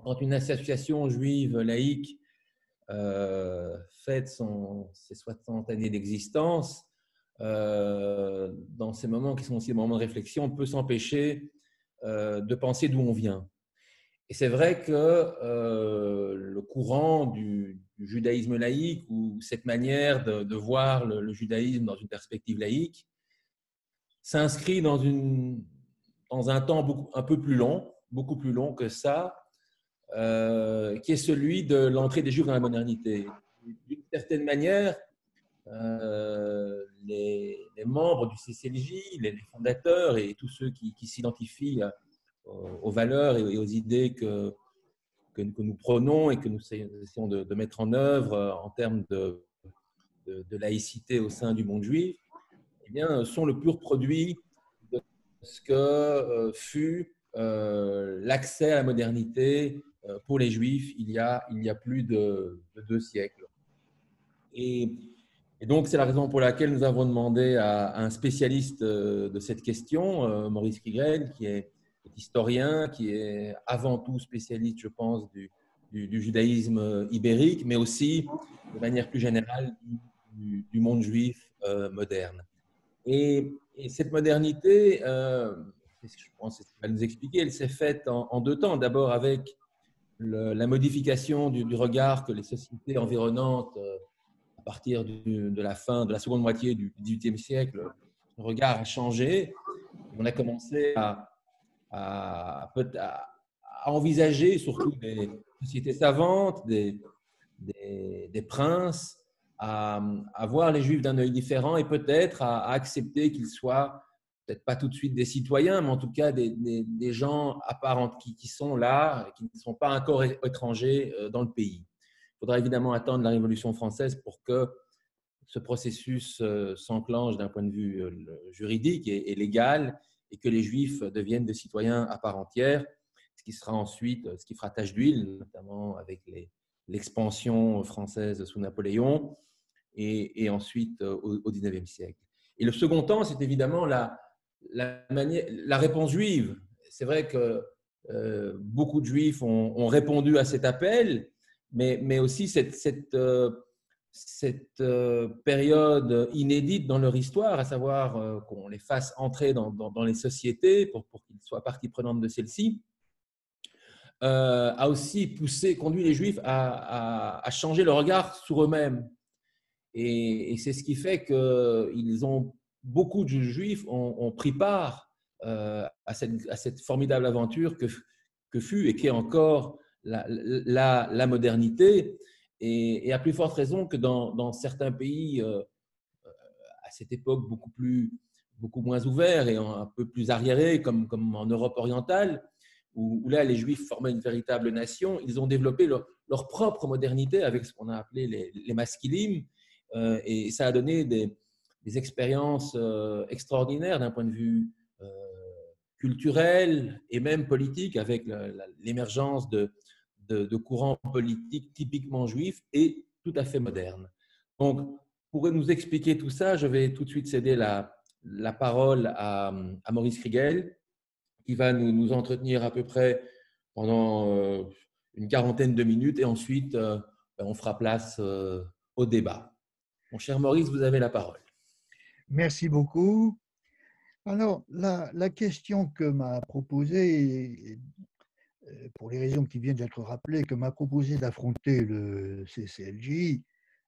quand une association juive laïque fête ses 60 années d'existence, dans ces moments qui sont aussi des moments de réflexion, on peut s'empêcher de penser d'où on vient. Et c'est vrai que le courant du judaïsme laïque, ou cette manière de voir le judaïsme dans une perspective laïque, s'inscrit dans un temps un peu plus long, beaucoup plus long que ça, qui est celui de l'entrée des Juifs dans la modernité. D'une certaine manière, les membres du CCLJ, les fondateurs et tous ceux qui s'identifient aux valeurs et aux idées que nous prenons et que nous essayons de mettre en œuvre en termes de laïcité au sein du monde juif, eh bien, sont le pur produit de ce que fut l'accès à la modernité pour les Juifs il y a plus de 2 siècles. Et donc, c'est la raison pour laquelle nous avons demandé à un spécialiste de cette question, Maurice Kriegel, qui est historien, qui est avant tout spécialiste, je pense, du judaïsme ibérique, mais aussi, de manière plus générale, du monde juif moderne. Et cette modernité, je pense que c'est ce qu'il va nous expliquer, elle s'est faite en 2 temps. D'abord avec la modification du regard que les sociétés environnantes, à partir de la fin de la seconde moitié du XVIIIe siècle, le regard a changé. On a commencé à envisager surtout des sociétés savantes, des princes, à voir les Juifs d'un œil différent et peut-être à accepter qu'ils soient, peut-être pas tout de suite des citoyens, mais en tout cas des gens apparents qui sont là, qui ne sont pas encore étrangers dans le pays. Il faudra évidemment attendre la Révolution française pour que ce processus s'enclenche d'un point de vue juridique et légal et que les Juifs deviennent des citoyens à part entière, ce qui sera ensuite, ce qui fera tache d'huile, notamment avec l'expansion française sous Napoléon et ensuite au XIXe siècle. Et le second temps, c'est évidemment la réponse juive. C'est vrai que beaucoup de Juifs ont répondu à cet appel, mais aussi cette période inédite dans leur histoire, à savoir qu'on les fasse entrer dans les sociétés pour qu'ils soient partie prenante de celles-ci, a aussi conduit les Juifs à changer le regard sur eux-mêmes. Et c'est ce qui fait que beaucoup de Juifs ont pris part à cette formidable aventure que fut et qui est encore la modernité. Et à plus forte raison que dans certains pays, à cette époque, beaucoup moins ouverts et un peu plus arriérés, comme en Europe orientale, où là, les Juifs formaient une véritable nation, ils ont développé leur propre modernité avec ce qu'on a appelé les maskilim, et ça a donné des expériences extraordinaires d'un point de vue culturel et même politique, avec l'émergence de courants politiques typiquement juifs et tout à fait modernes. Donc, pour nous expliquer tout ça, je vais tout de suite céder la parole à Maurice Kriegel, qui va nous entretenir à peu près pendant une quarantaine de minutes et ensuite, on fera place au débat. Mon cher Maurice, vous avez la parole. Merci beaucoup. Alors, la question que m'a proposée, pour les raisons qui viennent d'être rappelées, que m'a proposé d'affronter le CCLJ,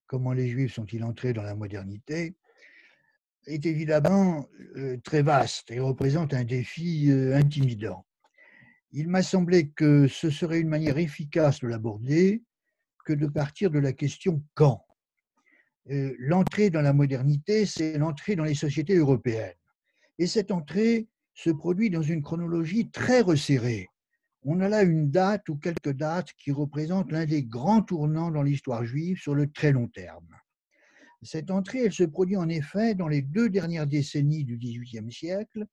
comment les Juifs sont-ils entrés dans la modernité, est évidemment très vaste et représente un défi intimidant. Il m'a semblé que ce serait une manière efficace de l'aborder que de partir de la question « quand ». L'entrée dans la modernité, c'est l'entrée dans les sociétés européennes. Et cette entrée se produit dans une chronologie très resserrée. On a là une date ou quelques dates qui représentent l'un des grands tournants dans l'histoire juive sur le très long terme. Cette entrée, elle se produit en effet dans les 2 dernières décennies du XVIIIe siècle,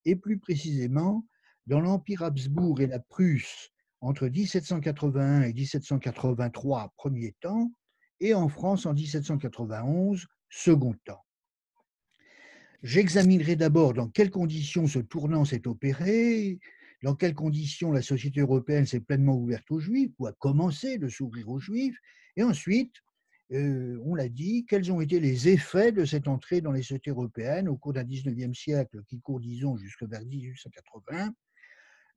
et plus précisément dans l'Empire Habsbourg et la Prusse entre 1781 et 1783, premier temps, et en France en 1791, second temps. J'examinerai d'abord dans quelles conditions ce tournant s'est opéré, dans quelles conditions la société européenne s'est pleinement ouverte aux Juifs, ou a commencé de s'ouvrir aux Juifs, et ensuite, on l'a dit, quels ont été les effets de cette entrée dans les sociétés européennes au cours d'un 19e siècle qui court, disons, jusque vers 1880,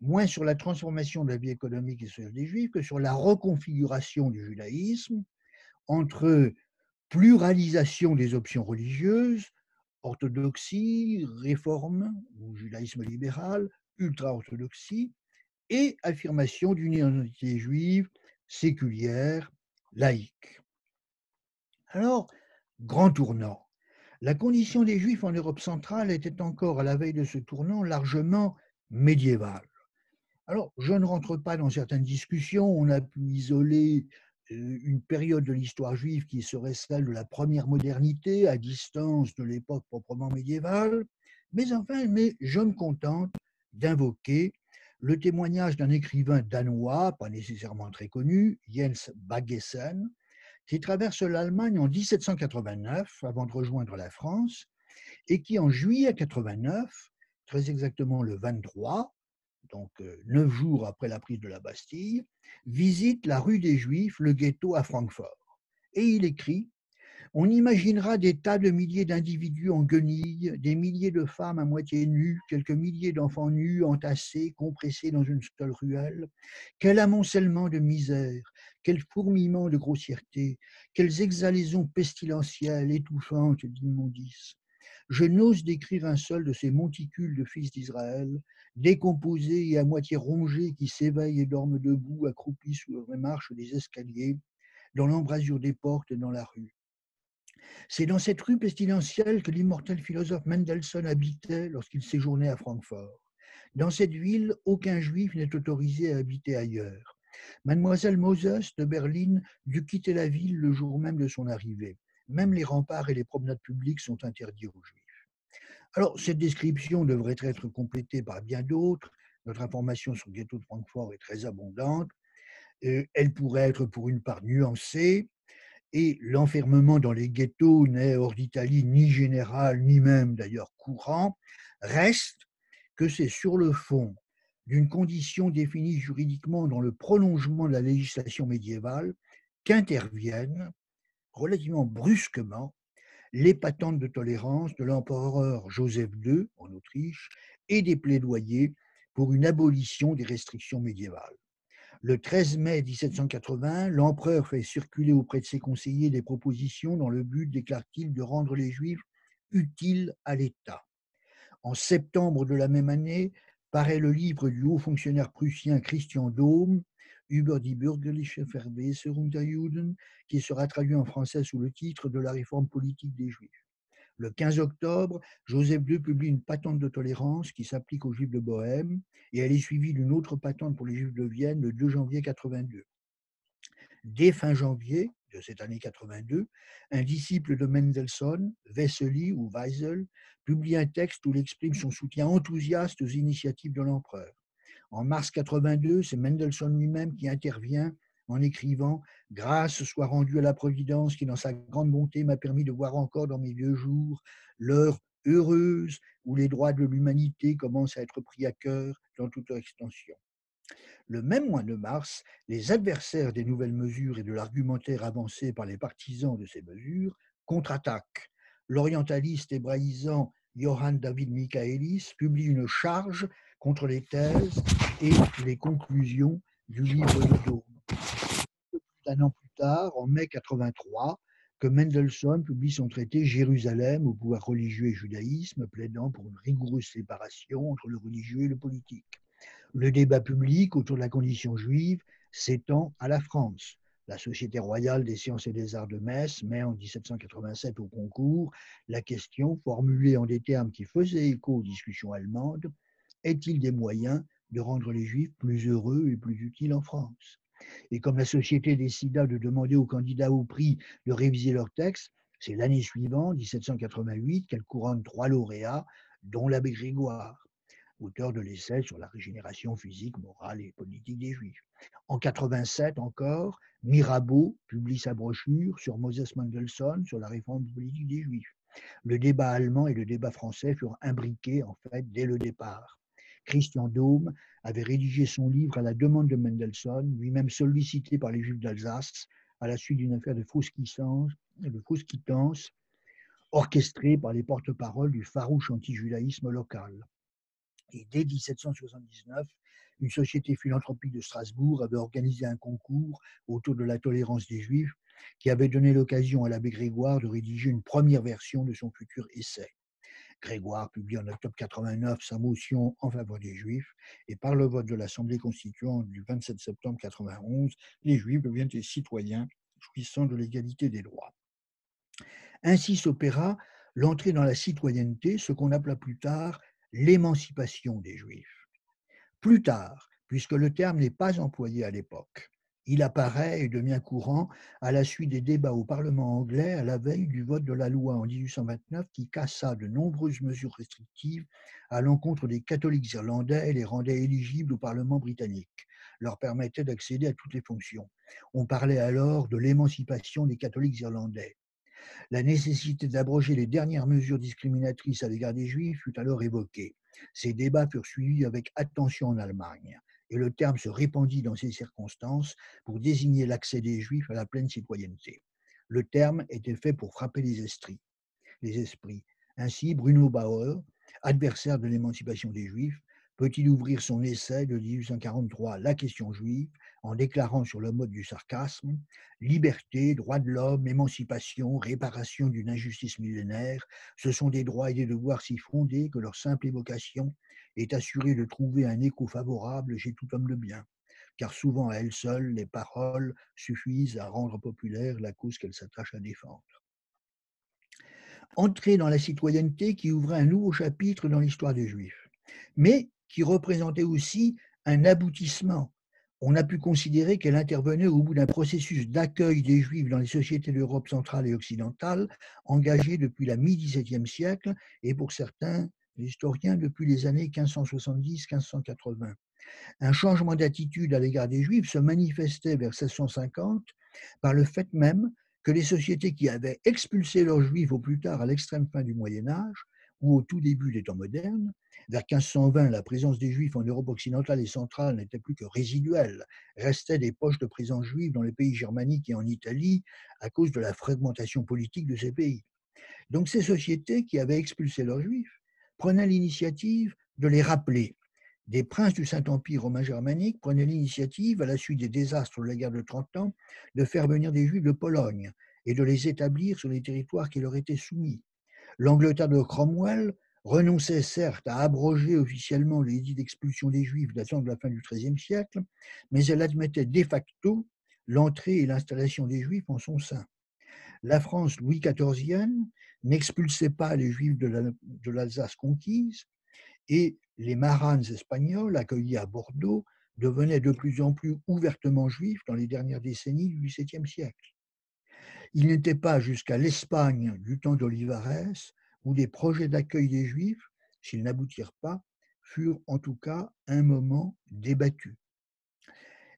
moins sur la transformation de la vie économique et sociale des Juifs que sur la reconfiguration du judaïsme entre pluralisation des options religieuses, orthodoxie, réforme ou judaïsme libéral, ultra-orthodoxie, et affirmation d'une identité juive séculière, laïque. Alors, grand tournant. La condition des Juifs en Europe centrale était encore, à la veille de ce tournant, largement médiévale. Alors, je ne rentre pas dans certaines discussions, on a pu isoler une période de l'histoire juive qui serait celle de la première modernité, à distance de l'époque proprement médiévale, mais enfin, je me contente d'invoquer le témoignage d'un écrivain danois, pas nécessairement très connu, Jens Baggesen, qui traverse l'Allemagne en 1789 avant de rejoindre la France, et qui en juillet 89, très exactement le 23, donc 9 jours après la prise de la Bastille, visite la rue des Juifs, le ghetto à Francfort. Et il écrit: on imaginera des tas de milliers d'individus en guenilles, des milliers de femmes à moitié nues, quelques milliers d'enfants nus, entassés, compressés dans une seule ruelle. Quel amoncellement de misère, quel fourmillement de grossièreté, quelles exhalaisons pestilentielles, étouffantes d'immondices. Je n'ose décrire un seul de ces monticules de fils d'Israël, décomposés et à moitié rongés, qui s'éveillent et dorment debout, accroupis sous les marches des escaliers, dans l'embrasure des portes et dans la rue. C'est dans cette rue pestilentielle que l'immortel philosophe Mendelssohn habitait lorsqu'il séjournait à Francfort. Dans cette ville, aucun juif n'est autorisé à habiter ailleurs. Mademoiselle Moses de Berlin dut quitter la ville le jour même de son arrivée. Même les remparts et les promenades publiques sont interdits aux juifs. Alors, cette description devrait être complétée par bien d'autres. Notre information sur le ghetto de Francfort est très abondante. Elle pourrait être pour une part nuancée, et l'enfermement dans les ghettos n'est hors d'Italie ni général, ni même d'ailleurs courant. Reste que c'est sur le fond d'une condition définie juridiquement dans le prolongement de la législation médiévale qu'interviennent relativement brusquement les patentes de tolérance de l'empereur Joseph II en Autriche et des plaidoyers pour une abolition des restrictions médiévales. Le 13 mai 1780, l'empereur fait circuler auprès de ses conseillers des propositions dans le but, déclare-t-il, de rendre les Juifs utiles à l'État. En septembre de la même année, paraît le livre du haut fonctionnaire prussien Christian Dohm, Über die bürgerliche Verwässerung der Juden, qui sera traduit en français sous le titre de la réforme politique des Juifs. Le 15 octobre, Joseph II publie une patente de tolérance qui s'applique aux Juifs de Bohême, et elle est suivie d'une autre patente pour les Juifs de Vienne le 2 janvier 82. Dès fin janvier de cette année 82, un disciple de Mendelssohn, Wessely ou Weisel, publie un texte où il exprime son soutien enthousiaste aux initiatives de l'empereur. En mars 82, c'est Mendelssohn lui-même qui intervient en écrivant « Grâce soit rendue à la Providence qui, dans sa grande bonté, m'a permis de voir encore dans mes vieux jours l'heure heureuse où les droits de l'humanité commencent à être pris à cœur dans toute leur extension. » Le même mois de mars, les adversaires des nouvelles mesures et de l'argumentaire avancé par les partisans de ces mesures contre-attaquent. L'orientaliste hébraïsant Johann David Michaelis publie une charge contre les thèses et les conclusions du livre de Dohm. Un an plus tard, en mai 83, que Mendelssohn publie son traité Jérusalem au pouvoir religieux et judaïsme, plaidant pour une rigoureuse séparation entre le religieux et le politique. Le débat public autour de la condition juive s'étend à la France. La Société royale des sciences et des arts de Metz met en 1787 au concours la question formulée en des termes qui faisaient écho aux discussions allemandes: est-il des moyens de rendre les Juifs plus heureux et plus utiles en France? Et comme la Société décida de demander aux candidats au prix de réviser leur texte, c'est l'année suivante, 1788, qu'elle couronne 3 lauréats, dont l'abbé Grégoire, auteur de l'essai sur la régénération physique, morale et politique des Juifs. En 87 encore, Mirabeau publie sa brochure sur Moses Mendelssohn sur la réforme politique des Juifs. Le débat allemand et le débat français furent imbriqués en fait dès le départ. Christian Daume avait rédigé son livre à la demande de Mendelssohn, lui-même sollicité par les Juifs d'Alsace à la suite d'une affaire de fausse quittance orchestrée par les porte-paroles du farouche antijudaïsme local. Et dès 1779, une société philanthropique de Strasbourg avait organisé un concours autour de la tolérance des Juifs qui avait donné l'occasion à l'abbé Grégoire de rédiger une première version de son futur essai. Grégoire publie en octobre 89 sa motion en faveur des Juifs et par le vote de l'Assemblée constituante du 27 septembre 91, les Juifs deviennent des citoyens jouissant de l'égalité des droits. Ainsi s'opéra l'entrée dans la citoyenneté, ce qu'on appela plus tard l'émancipation des Juifs. Plus tard, puisque le terme n'est pas employé à l'époque, il apparaît et devient courant à la suite des débats au Parlement anglais à la veille du vote de la loi en 1829 qui cassa de nombreuses mesures restrictives à l'encontre des catholiques irlandais et les rendait éligibles au Parlement britannique, leur permettait d'accéder à toutes les fonctions. On parlait alors de l'émancipation des catholiques irlandais. La nécessité d'abroger les dernières mesures discriminatrices à l'égard des Juifs fut alors évoquée. Ces débats furent suivis avec attention en Allemagne, et le terme se répandit dans ces circonstances pour désigner l'accès des Juifs à la pleine citoyenneté. Le terme était fait pour frapper les esprits. Ainsi, Bruno Bauer, adversaire de l'émancipation des Juifs, peut-il ouvrir son essai de 1843, La question juive, en déclarant sur le mode du sarcasme « Liberté, droits de l'homme, émancipation, réparation d'une injustice millénaire, ce sont des droits et des devoirs si fondés que leur simple évocation est assurée de trouver un écho favorable chez tout homme de bien, car souvent à elles seules, les paroles suffisent à rendre populaire la cause qu'elles s'attachent à défendre. » Entrer dans la citoyenneté qui ouvrait un nouveau chapitre dans l'histoire des Juifs, mais qui représentait aussi un aboutissement. On a pu considérer qu'elle intervenait au bout d'un processus d'accueil des Juifs dans les sociétés d'Europe centrale et occidentale, engagé depuis la mi-XVIIe siècle et pour certains historiens depuis les années 1570-1580. Un changement d'attitude à l'égard des Juifs se manifestait vers 1650 par le fait même que les sociétés qui avaient expulsé leurs Juifs au plus tard à l'extrême fin du Moyen Âge ou au tout début des temps modernes, vers 1520, la présence des Juifs en Europe occidentale et centrale n'était plus que résiduelle, restaient des poches de présence juive dans les pays germaniques et en Italie à cause de la fragmentation politique de ces pays. Donc ces sociétés qui avaient expulsé leurs Juifs prenaient l'initiative de les rappeler. Des princes du Saint-Empire romain germanique prenaient l'initiative, à la suite des désastres de la guerre de 30 ans, de faire venir des Juifs de Pologne et de les établir sur les territoires qui leur étaient soumis. L'Angleterre de Cromwell renonçait certes à abroger officiellement l'édit d'expulsion des Juifs datant de la fin du XIIIe siècle, mais elle admettait de facto l'entrée et l'installation des Juifs en son sein. La France Louis XIVienne n'expulsait pas les Juifs de l'Alsace conquise, et les maranes espagnols accueillis à Bordeaux devenaient de plus en plus ouvertement juifs dans les dernières décennies du XVIIe siècle. Il n'était pas jusqu'à l'Espagne du temps d'Olivares où des projets d'accueil des Juifs, s'ils n'aboutirent pas, furent en tout cas un moment débattus.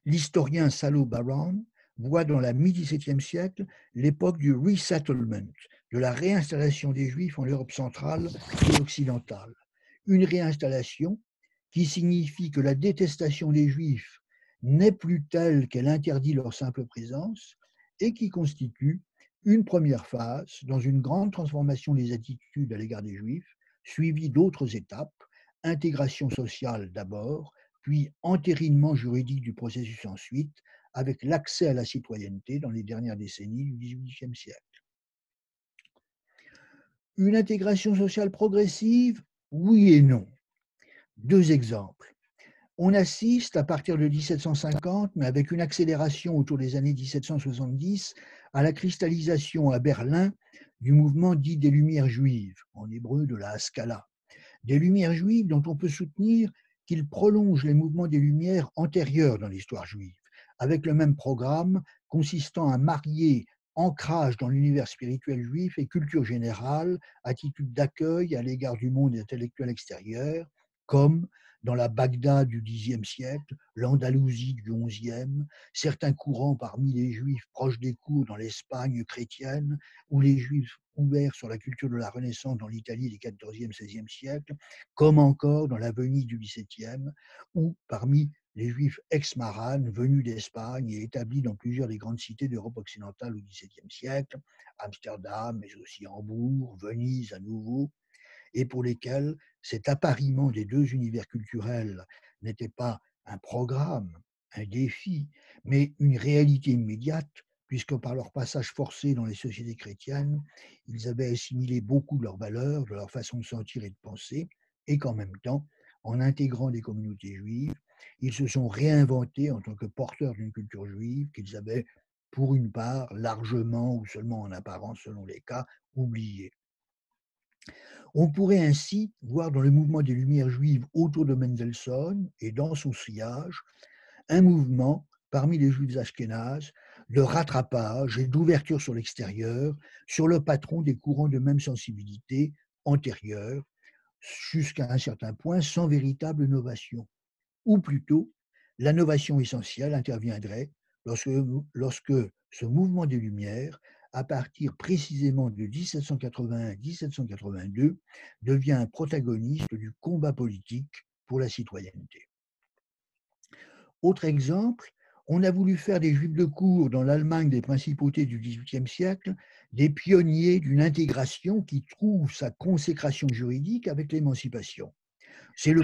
L'historien Salo Baron voit dans la mi-XVIIe siècle l'époque du resettlement, de la réinstallation des Juifs en Europe centrale et occidentale. Une réinstallation qui signifie que la détestation des Juifs n'est plus telle qu'elle interdit leur simple présence et qui constitue une première phase dans une grande transformation des attitudes à l'égard des Juifs, suivie d'autres étapes, intégration sociale d'abord, puis entérinement juridique du processus ensuite, avec l'accès à la citoyenneté dans les dernières décennies du XVIIIe siècle. Une intégration sociale progressive, oui et non. Deux exemples. On assiste à partir de 1750, mais avec une accélération autour des années 1770, à la cristallisation à Berlin du mouvement dit des Lumières juives, en hébreu de la Haskalah. Des Lumières juives dont on peut soutenir qu'ils prolongent les mouvements des Lumières antérieurs dans l'histoire juive, avec le même programme consistant à marier ancrage dans l'univers spirituel juif et culture générale, attitude d'accueil à l'égard du monde intellectuel extérieur, comme dans la Bagdad du Xe siècle, l'Andalousie du XIe, certains courants parmi les Juifs proches des cours dans l'Espagne chrétienne, ou les Juifs ouverts sur la culture de la Renaissance dans l'Italie des XIVe, XVIe siècles, comme encore dans la Venise du XVIIe, ou parmi les Juifs ex-maranes venus d'Espagne et établis dans plusieurs des grandes cités d'Europe occidentale au XVIIe siècle, Amsterdam, mais aussi Hambourg, Venise à nouveau, et pour lesquels cet appariement des deux univers culturels n'était pas un programme, un défi, mais une réalité immédiate, puisque par leur passage forcé dans les sociétés chrétiennes, ils avaient assimilé beaucoup de leurs valeurs, de leur façon de sentir et de penser, et qu'en même temps, en intégrant des communautés juives, ils se sont réinventés en tant que porteurs d'une culture juive qu'ils avaient, pour une part, largement ou seulement en apparence, selon les cas, oubliée. On pourrait ainsi voir dans le mouvement des Lumières juives autour de Mendelssohn et dans son sillage un mouvement parmi les juifs ashkénazes de rattrapage et d'ouverture sur l'extérieur, sur le patron des courants de même sensibilité antérieurs, jusqu'à un certain point sans véritable novation. Ou plutôt, la novation essentielle interviendrait lorsque, lorsque ce mouvement des Lumières, à partir précisément de 1781-1782, devient un protagoniste du combat politique pour la citoyenneté. Autre exemple, on a voulu faire des Juifs de cour dans l'Allemagne des principautés du XVIIIe siècle des pionniers d'une intégration qui trouve sa consécration juridique avec l'émancipation. C'est le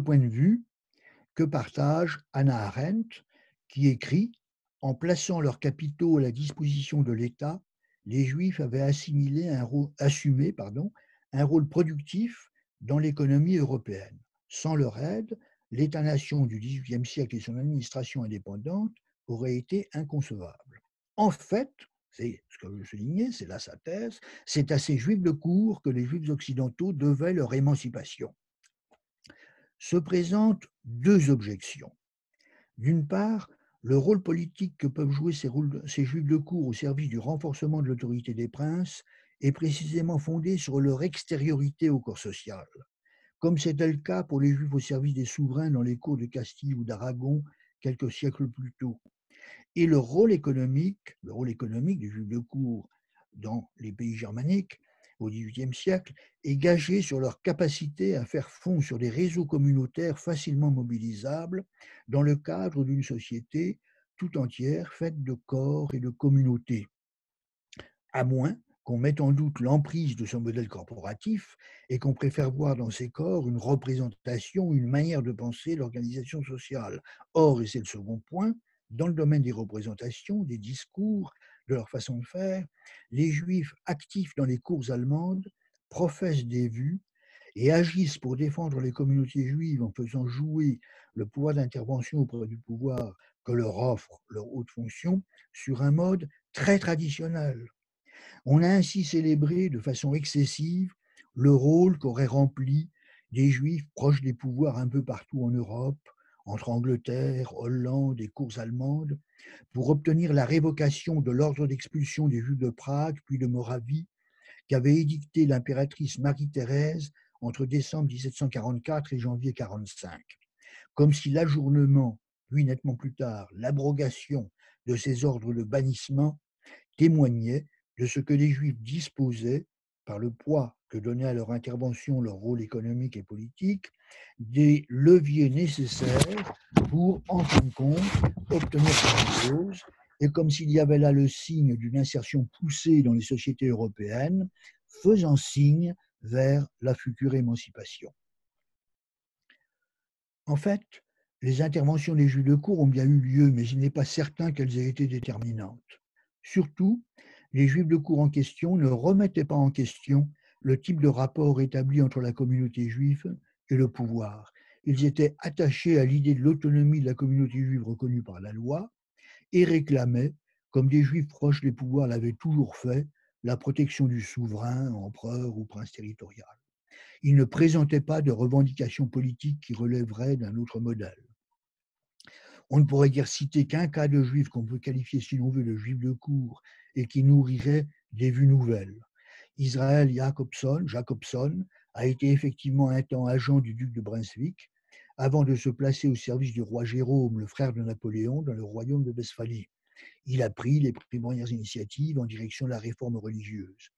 point de vue que partage Hannah Arendt, qui écrit « En plaçant leurs capitaux à la disposition de l'État, les Juifs avaient assumé un rôle productif dans l'économie européenne. Sans leur aide, l'État-nation du XVIIIe siècle et son administration indépendante auraient été inconcevables. En fait, c'est ce que je soulignais, c'est là sa thèse, c'est à ces Juifs de cour que les Juifs occidentaux devaient leur émancipation. » Se présentent deux objections. D'une part, le rôle politique que peuvent jouer ces juifs de cour au service du renforcement de l'autorité des princes est précisément fondé sur leur extériorité au corps social, comme c'était le cas pour les juifs au service des souverains dans les cours de Castille ou d'Aragon quelques siècles plus tôt. Et le rôle économique des juifs de cour dans les pays germaniques au XVIIIe siècle est gagé sur leur capacité à faire fond sur des réseaux communautaires facilement mobilisables dans le cadre d'une société tout entière faite de corps et de communautés, à moins qu'on mette en doute l'emprise de ce modèle corporatif et qu'on préfère voir dans ces corps une représentation, une manière de penser l'organisation sociale. Or, et c'est le second point, dans le domaine des représentations, des discours, de leur façon de faire, les Juifs actifs dans les cours allemandes professent des vues et agissent pour défendre les communautés juives en faisant jouer le pouvoir d'intervention auprès du pouvoir que leur offre leur haute fonction sur un mode très traditionnel. On a ainsi célébré de façon excessive le rôle qu'auraient rempli des Juifs proches des pouvoirs un peu partout en Europe, entre Angleterre, Hollande et cours allemandes, pour obtenir la révocation de l'ordre d'expulsion des Juifs de Prague puis de Moravie qu'avait édicté l'impératrice Marie-Thérèse entre décembre 1744 et janvier 1745. Comme si l'ajournement, puis nettement plus tard l'abrogation de ces ordres de bannissement témoignait de ce que les Juifs disposaient, par le poids que donnait à leur intervention leur rôle économique et politique, des leviers nécessaires pour, en fin de compte, obtenir quelque chose, et comme s'il y avait là le signe d'une insertion poussée dans les sociétés européennes, faisant signe vers la future émancipation. En fait, les interventions des Juifs de cour ont bien eu lieu, mais il n'est pas certain qu'elles aient été déterminantes. Surtout, les Juifs de cour en question ne remettaient pas en question le type de rapport établi entre la communauté juive et le pouvoir. Ils étaient attachés à l'idée de l'autonomie de la communauté juive reconnue par la loi et réclamaient, comme des Juifs proches des pouvoirs l'avaient toujours fait, la protection du souverain, empereur ou prince territorial. Ils ne présentaient pas de revendications politiques qui relèveraient d'un autre modèle. On ne pourrait guère citer qu'un cas de juif qu'on peut qualifier, si l'on veut, de juif de cour et qui nourrirait des vues nouvelles. Israël Jacobson a été effectivement un temps agent du duc de Brunswick, avant de se placer au service du roi Jérôme, le frère de Napoléon, dans le royaume de Westphalie. Il a pris les premières initiatives en direction de la réforme religieuse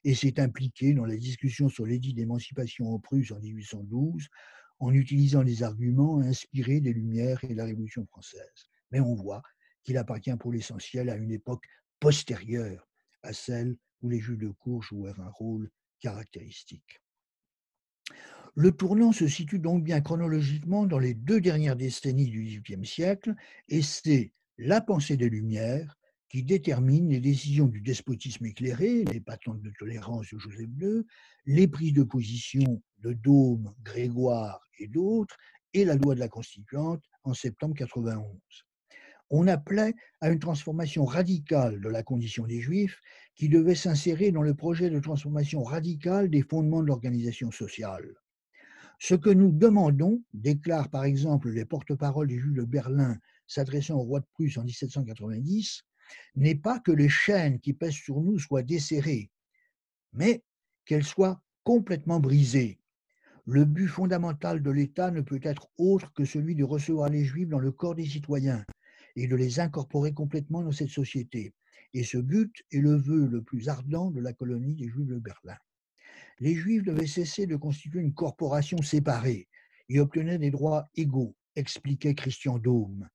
et s'est impliqué dans la discussion sur l'édit d'émancipation en Prusse en 1812 en utilisant des arguments inspirés des Lumières et de la Révolution française. Mais on voit qu'il appartient pour l'essentiel à une époque postérieure à celle où les Juifs de cour jouèrent un rôle caractéristique. Le tournant se situe donc bien chronologiquement dans les 2 dernières décennies du XVIIIe siècle, et c'est la pensée des Lumières qui détermine les décisions du despotisme éclairé, les patentes de tolérance de Joseph II, les prises de position de Daume, Grégoire et d'autres, et la loi de la Constituante en septembre 91. On appelait à une transformation radicale de la condition des Juifs qui devait s'insérer dans le projet de transformation radicale des fondements de l'organisation sociale. Ce que nous demandons, déclarent par exemple les porte-paroles des Juifs de Berlin s'adressant au roi de Prusse en 1790, n'est pas que les chaînes qui pèsent sur nous soient desserrées, mais qu'elles soient complètement brisées. Le but fondamental de l'État ne peut être autre que celui de recevoir les Juifs dans le corps des citoyens et de les incorporer complètement dans cette société. Et ce but est le vœu le plus ardent de la colonie des Juifs de Berlin. Les Juifs devaient cesser de constituer une corporation séparée et obtenaient des droits égaux, expliquait Christian Daume,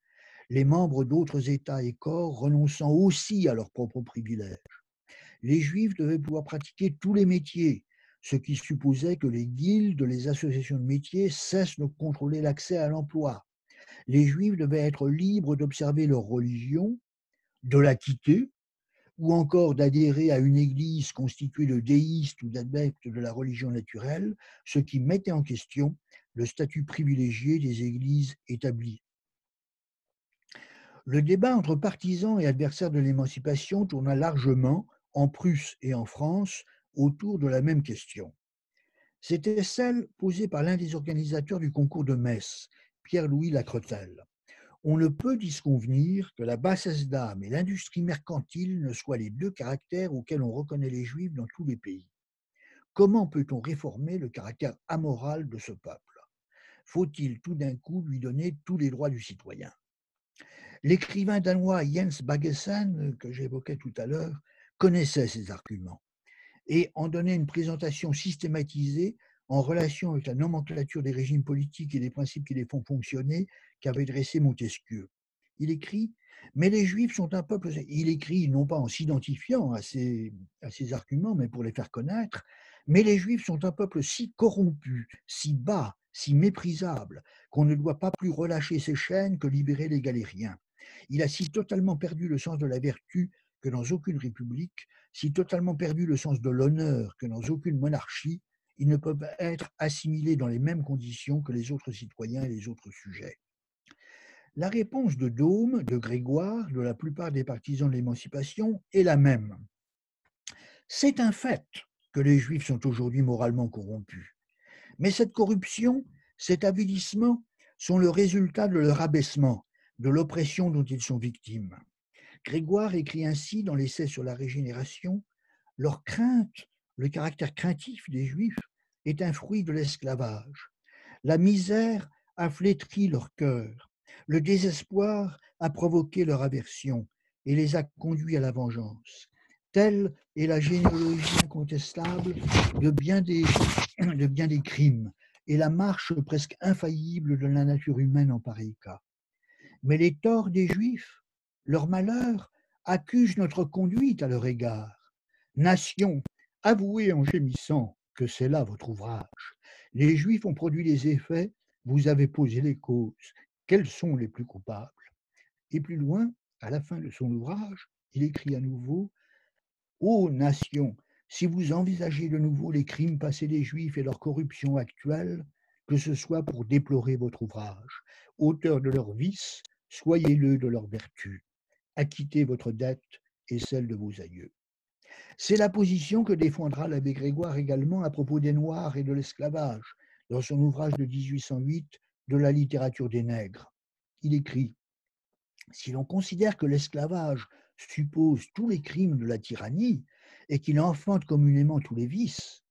les membres d'autres États et corps renonçant aussi à leurs propres privilèges. Les Juifs devaient pouvoir pratiquer tous les métiers, ce qui supposait que les guildes, les associations de métiers cessent de contrôler l'accès à l'emploi. Les Juifs devaient être libres d'observer leur religion, de la quitter, ou encore d'adhérer à une église constituée de déistes ou d'adeptes de la religion naturelle, ce qui mettait en question le statut privilégié des églises établies. Le débat entre partisans et adversaires de l'émancipation tourna largement, en Prusse et en France, autour de la même question. C'était celle posée par l'un des organisateurs du concours de Metz, Pierre-Louis Lacretelle. On ne peut disconvenir que la bassesse d'âme et l'industrie mercantile ne soient les 2 caractères auxquels on reconnaît les Juifs dans tous les pays. Comment peut-on réformer le caractère amoral de ce peuple? Faut-il tout d'un coup lui donner tous les droits du citoyen? L'écrivain danois Jens Baggesen, que j'évoquais tout à l'heure, connaissait ces arguments et en donnait une présentation systématisée en relation avec la nomenclature des régimes politiques et des principes qui les font fonctionner qu'avait dressé Montesquieu. Il écrit « Mais les Juifs sont un peuple… » Il écrit non pas en s'identifiant à ces arguments, mais pour les faire connaître. « Mais les Juifs sont un peuple si corrompu, si bas, si méprisable, qu'on ne doit pas plus relâcher ses chaînes que libérer les galériens. Il a si totalement perdu le sens de la vertu que dans aucune république, si totalement perdu le sens de l'honneur que dans aucune monarchie, ils ne peuvent être assimilés dans les mêmes conditions que les autres citoyens et les autres sujets. » La réponse de Daume, de Grégoire, de la plupart des partisans de l'émancipation est la même. C'est un fait que les Juifs sont aujourd'hui moralement corrompus. Mais cette corruption, cet avilissement sont le résultat de leur abaissement, de l'oppression dont ils sont victimes. Grégoire écrit ainsi dans l'essai sur la régénération, « Leur crainte, le caractère craintif des Juifs, est un fruit de l'esclavage. La misère a flétri leur cœur, le désespoir a provoqué leur aversion et les a conduits à la vengeance. Telle est la généalogie incontestable de bien des crimes et la marche presque infaillible de la nature humaine en pareil cas. Mais les torts des Juifs, leur malheur, accusent notre conduite à leur égard. Nation, avouez en gémissant que c'est là votre ouvrage. Les Juifs ont produit les effets, vous avez posé les causes. Quels sont les plus coupables? » Et plus loin, à la fin de son ouvrage, il écrit à nouveau « Ô nation, si vous envisagez de nouveau les crimes passés des Juifs et leur corruption actuelle, que ce soit pour déplorer votre ouvrage, auteur de leurs vices, soyez-le de leurs vertus. Acquittez votre dette et celle de vos aïeux. » C'est la position que défendra l'abbé Grégoire également à propos des Noirs et de l'esclavage, dans son ouvrage de 1808 de la littérature des nègres. Il écrit « Si l'on considère que l'esclavage suppose tous les crimes de la tyrannie, et qu'il enfante communément tous les vices,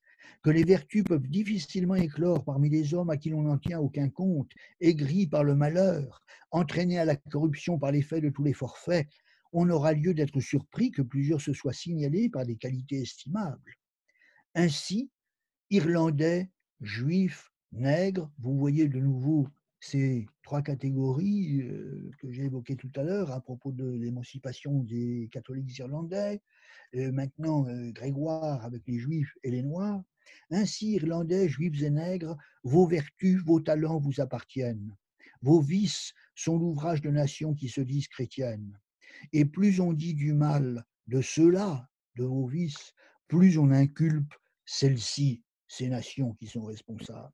que les vertus peuvent difficilement éclore parmi les hommes à qui l'on n'en tient aucun compte, aigris par le malheur, entraînés à la corruption par l'effet de tous les forfaits, on aura lieu d'être surpris que plusieurs se soient signalés par des qualités estimables. Ainsi, Irlandais, Juifs, nègres, vous voyez de nouveau ces trois catégories que j'ai évoquées tout à l'heure à propos de l'émancipation des catholiques irlandais, maintenant Grégoire avec les Juifs et les Noirs. Ainsi, Irlandais, Juifs et nègres, vos vertus, vos talents vous appartiennent. Vos vices sont l'ouvrage de nations qui se disent chrétiennes. Et plus on dit du mal de ceux-là, de vos vices, plus on inculpe celles-ci, ces nations qui sont responsables.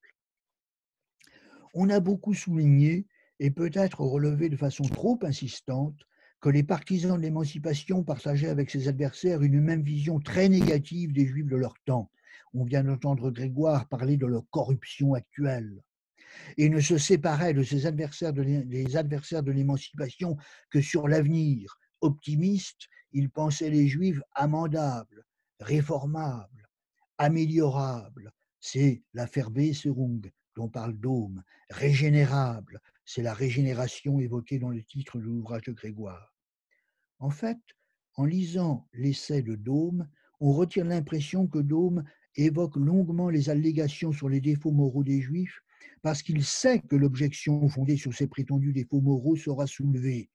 On a beaucoup souligné, et peut-être relevé de façon trop insistante, que les partisans de l'émancipation partageaient avec ses adversaires une même vision très négative des Juifs de leur temps. On vient d'entendre Grégoire parler de leur corruption actuelle. Et ne se séparaient de ses adversaires des adversaires de l'émancipation que sur l'avenir. Optimistes, ils pensaient les Juifs amendables, réformables, améliorables. C'est la Verbesserung dont parle Dôme. Régénérable, c'est la régénération évoquée dans le titre de l'ouvrage de Grégoire. En fait, en lisant l'essai de Dôme, on retire l'impression que Dôme évoque longuement les allégations sur les défauts moraux des Juifs parce qu'il sait que l'objection fondée sur ces prétendus défauts moraux sera soulevée,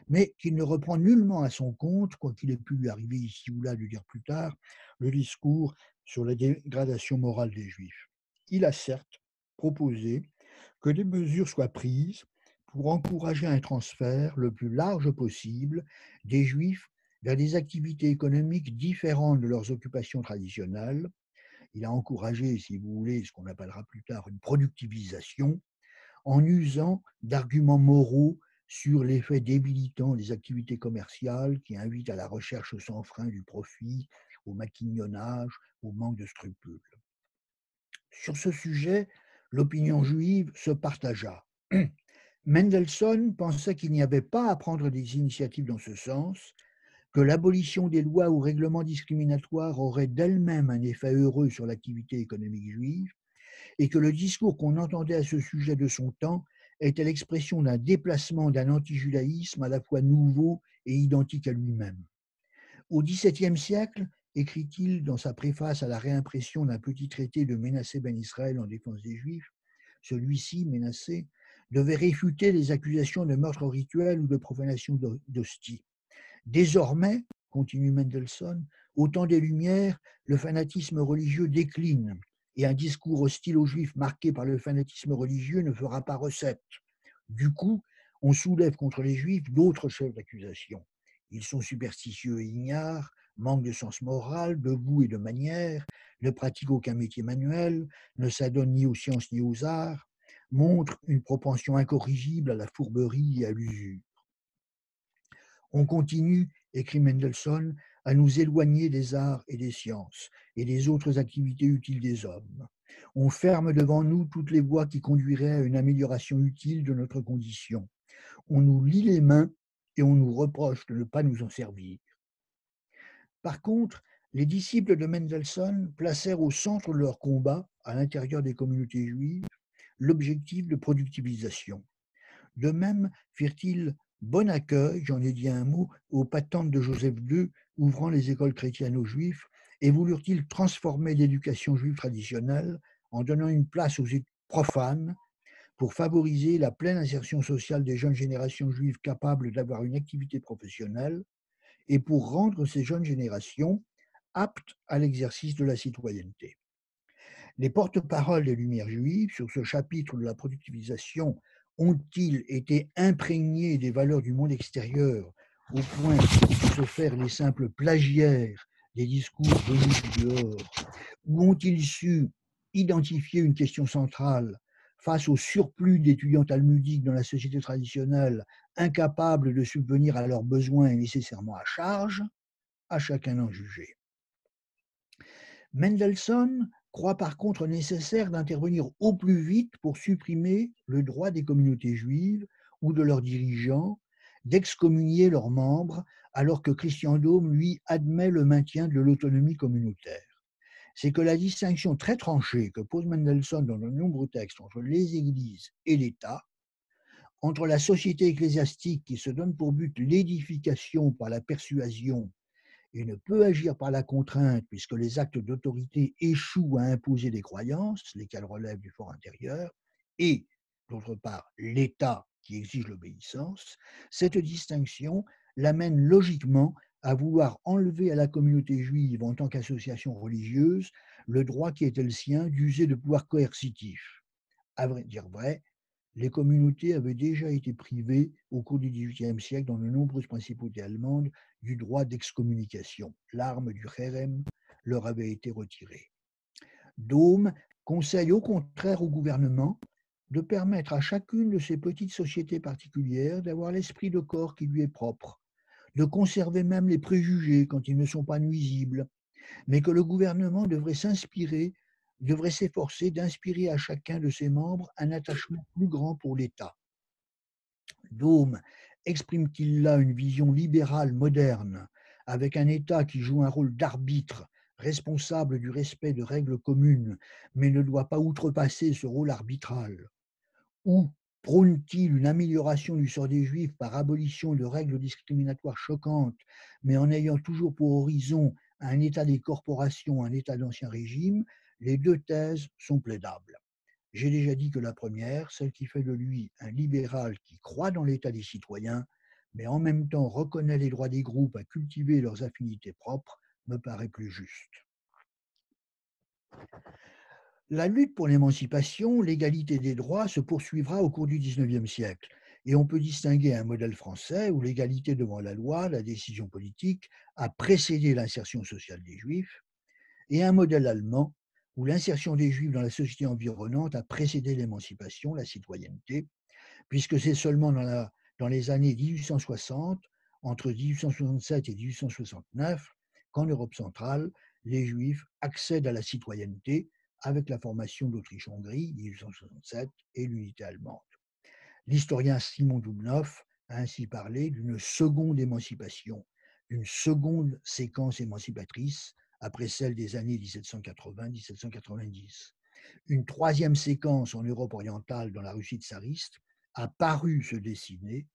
mais qu'il ne reprend nullement à son compte, quoi qu'il ait pu lui arriver ici ou là de dire plus tard, le discours sur la dégradation morale des Juifs. Il a certes proposé que des mesures soient prises pour encourager un transfert le plus large possible des Juifs vers des activités économiques différentes de leurs occupations traditionnelles. Il a encouragé, si vous voulez, ce qu'on appellera plus tard une productivisation, en usant d'arguments moraux sur l'effet débilitant des activités commerciales qui invitent à la recherche sans frein du profit, au maquignonnage, au manque de scrupules. Sur ce sujet, l'opinion juive se partagea. Mendelssohn pensait qu'il n'y avait pas à prendre des initiatives dans ce sens, que l'abolition des lois ou règlements discriminatoires aurait d'elle-même un effet heureux sur l'activité économique juive, et que le discours qu'on entendait à ce sujet de son temps était l'expression d'un déplacement d'un antijudaïsme à la fois nouveau et identique à lui-même. Au XVIIe siècle, écrit-il dans sa préface à la réimpression d'un petit traité de Ménassé ben Israël en défense des Juifs, celui-ci, Ménassé, devait réfuter les accusations de meurtre rituel ou de profanation d'hostie. Désormais, continue Mendelssohn, au temps des Lumières, le fanatisme religieux décline et un discours hostile aux Juifs marqué par le fanatisme religieux ne fera pas recette. Du coup, on soulève contre les Juifs d'autres chefs d'accusation. Ils sont superstitieux et ignares, manquent de sens moral, de goût et de manière, ne pratiquent aucun métier manuel, ne s'adonnent ni aux sciences ni aux arts, montrent une propension incorrigible à la fourberie et à l'usure. On continue, écrit Mendelssohn, à nous éloigner des arts et des sciences et des autres activités utiles des hommes. On ferme devant nous toutes les voies qui conduiraient à une amélioration utile de notre condition. On nous lie les mains et on nous reproche de ne pas nous en servir. Par contre, les disciples de Mendelssohn placèrent au centre de leur combat, à l'intérieur des communautés juives, l'objectif de productivisation. De même firent-ils bon accueil, j'en ai dit un mot, aux patentes de Joseph II ouvrant les écoles chrétiennes aux Juifs, et voulurent-ils transformer l'éducation juive traditionnelle en donnant une place aux études profanes pour favoriser la pleine insertion sociale des jeunes générations juives capables d'avoir une activité professionnelle et pour rendre ces jeunes générations aptes à l'exercice de la citoyenneté. Les porte-paroles des Lumières juives sur ce chapitre de la productivisation ont-ils été imprégnés des valeurs du monde extérieur au point de se faire les simples plagiaires des discours venus du dehors, ou ont-ils su identifier une question centrale face au surplus d'étudiants talmudiques dans la société traditionnelle, incapables de subvenir à leurs besoins et nécessairement à charge? À chacun d'en juger. Mendelssohn croit par contre nécessaire d'intervenir au plus vite pour supprimer le droit des communautés juives ou de leurs dirigeants d'excommunier leurs membres alors que Christian Daume, lui, admet le maintien de l'autonomie communautaire. C'est que la distinction très tranchée que pose Mendelssohn dans de nombreux textes entre les églises et l'État, entre la société ecclésiastique qui se donne pour but l'édification par la persuasion et ne peut agir par la contrainte puisque les actes d'autorité échouent à imposer des croyances, lesquelles relèvent du fort intérieur, et, d'autre part, l'État qui exige l'obéissance, cette distinction l'amène logiquement à vouloir enlever à la communauté juive en tant qu'association religieuse le droit qui était le sien d'user de pouvoirs coercitifs. À vrai dire vrai, les communautés avaient déjà été privées au cours du XVIIIe siècle dans de nombreuses principautés allemandes du droit d'excommunication. L'arme du Kherem leur avait été retirée. Daume conseille au contraire au gouvernement de permettre à chacune de ces petites sociétés particulières d'avoir l'esprit de corps qui lui est propre, de conserver même les préjugés quand ils ne sont pas nuisibles, mais que le gouvernement devrait s'efforcer d'inspirer à chacun de ses membres un attachement plus grand pour l'État. Daume exprime-t-il là une vision libérale moderne, avec un État qui joue un rôle d'arbitre, responsable du respect de règles communes, mais ne doit pas outrepasser ce rôle arbitral? Ou prône-t-il une amélioration du sort des Juifs par abolition de règles discriminatoires choquantes, mais en ayant toujours pour horizon un État des corporations, un État d'Ancien Régime? Les deux thèses sont plaidables. J'ai déjà dit que la première, celle qui fait de lui un libéral qui croit dans l'État des citoyens, mais en même temps reconnaît les droits des groupes à cultiver leurs affinités propres, me paraît plus juste. La lutte pour l'émancipation, l'égalité des droits se poursuivra au cours du XIXe siècle, et on peut distinguer un modèle français où l'égalité devant la loi, la décision politique, a précédé l'insertion sociale des Juifs, et un modèle allemand où l'insertion des Juifs dans la société environnante a précédé l'émancipation, la citoyenneté, puisque c'est seulement dans les années 1860, entre 1867 et 1869, qu'en Europe centrale, les Juifs accèdent à la citoyenneté avec la formation d'Autriche-Hongrie, 1867, et l'unité allemande. L'historien Simon Dubnow a ainsi parlé d'une seconde émancipation, d'une seconde séquence émancipatrice après celle des années 1780-1790. Une troisième séquence en Europe orientale dans la Russie tsariste a paru se dessiner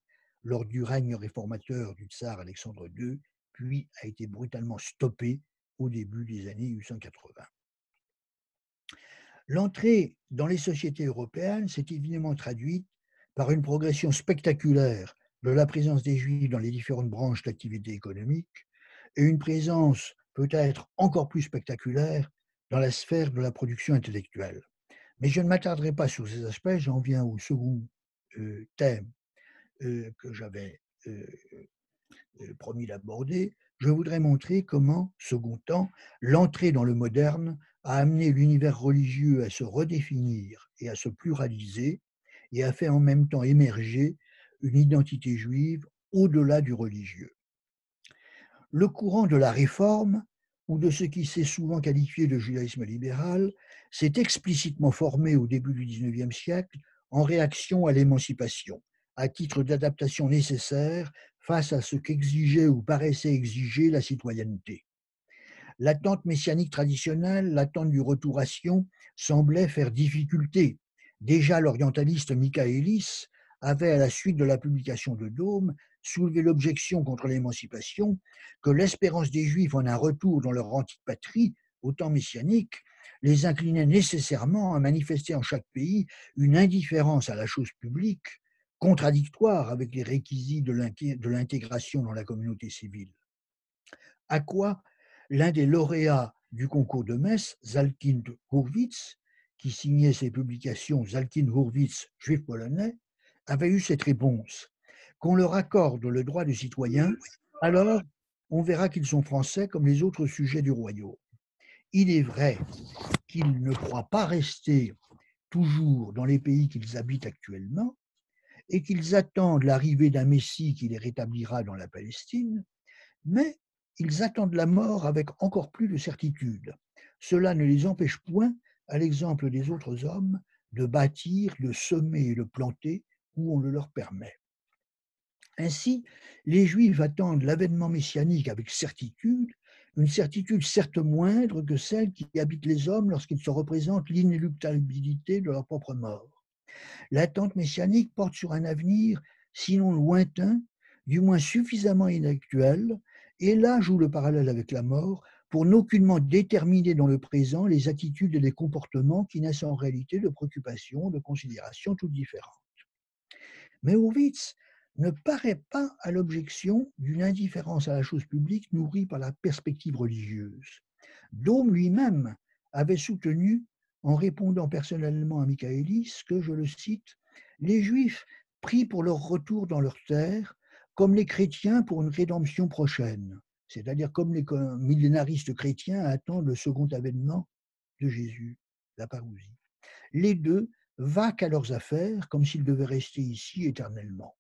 lors du règne réformateur du tsar Alexandre II, puis a été brutalement stoppée au début des années 1880. L'entrée dans les sociétés européennes s'est évidemment traduite par une progression spectaculaire de la présence des Juifs dans les différentes branches d'activité économique et une présence peut-être encore plus spectaculaire dans la sphère de la production intellectuelle. Mais je ne m'attarderai pas sur ces aspects, j'en viens au second thème que j'avais promis d'aborder. Je voudrais montrer comment, second temps, l'entrée dans le moderne a amené l'univers religieux à se redéfinir et à se pluraliser, et a fait en même temps émerger une identité juive au-delà du religieux. Le courant de la réforme, ou de ce qui s'est souvent qualifié de judaïsme libéral, s'est explicitement formé au début du XIXe siècle en réaction à l'émancipation, à titre d'adaptation nécessaire face à ce qu'exigeait ou paraissait exiger la citoyenneté. L'attente messianique traditionnelle, l'attente du retour à Sion, semblait faire difficulté. Déjà, l'orientaliste Michaélis avait, à la suite de la publication de Daume, soulevé l'objection contre l'émancipation que l'espérance des Juifs en un retour dans leur antique patrie, au temps messianique, les inclinait nécessairement à manifester en chaque pays une indifférence à la chose publique, contradictoire avec les réquisites de l'intégration dans la communauté civile. À quoi l'un des lauréats du concours de Metz, Zalkind Hurwitz, qui signait ses publications Zalkind Hurwitz, juif polonais, avait eu cette réponse: qu'on leur accorde le droit de citoyen, alors on verra qu'ils sont français comme les autres sujets du royaume. Il est vrai qu'ils ne croient pas rester toujours dans les pays qu'ils habitent actuellement et qu'ils attendent l'arrivée d'un Messie qui les rétablira dans la Palestine, mais ils attendent la mort avec encore plus de certitude. Cela ne les empêche point, à l'exemple des autres hommes, de bâtir, de semer et de planter où on le leur permet. Ainsi, Les Juifs attendent l'avènement messianique avec certitude, une certitude certes moindre que celle qui habite les hommes lorsqu'ils se représentent l'inéluctabilité de leur propre mort. L'attente messianique porte sur un avenir, sinon lointain, du moins suffisamment inactuel, et là joue le parallèle avec la mort, pour n'aucunement déterminer dans le présent les attitudes et les comportements qui naissent en réalité de préoccupations, de considérations toutes différentes. Mais Hurwitz ne paraît pas à l'objection d'une indifférence à la chose publique nourrie par la perspective religieuse. Dôme lui-même avait soutenu, en répondant personnellement à Michaélis, que, je le cite, « les Juifs prient pour leur retour dans leur terre, comme les chrétiens pour une rédemption prochaine », c'est-à-dire comme les millénaristes chrétiens attendent le second avènement de Jésus, la parousie. Les deux vaquent à leurs affaires comme s'ils devaient rester ici éternellement.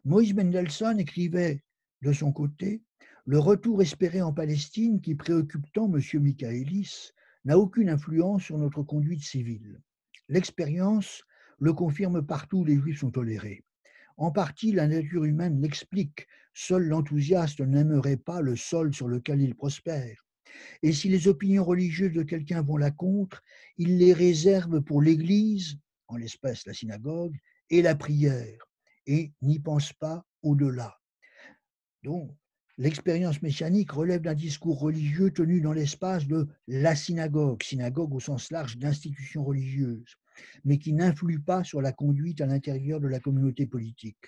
Moïse Mendelssohn écrivait de son côté « Le retour espéré en Palestine qui préoccupe tant M. Michaélis n'a aucune influence sur notre conduite civile. L'expérience le confirme partout où les Juifs sont tolérés. En partie, la nature humaine l'explique. Seul l'enthousiaste n'aimerait pas le sol sur lequel il prospère. Et si les opinions religieuses de quelqu'un vont la contre, il les réserve pour l'Église, en l'espèce la synagogue, et la prière, et n'y pense pas au-delà. Donc, l'expérience messianique relève d'un discours religieux tenu dans l'espace de la synagogue, synagogue au sens large d'institution religieuse, mais qui n'influe pas sur la conduite à l'intérieur de la communauté politique.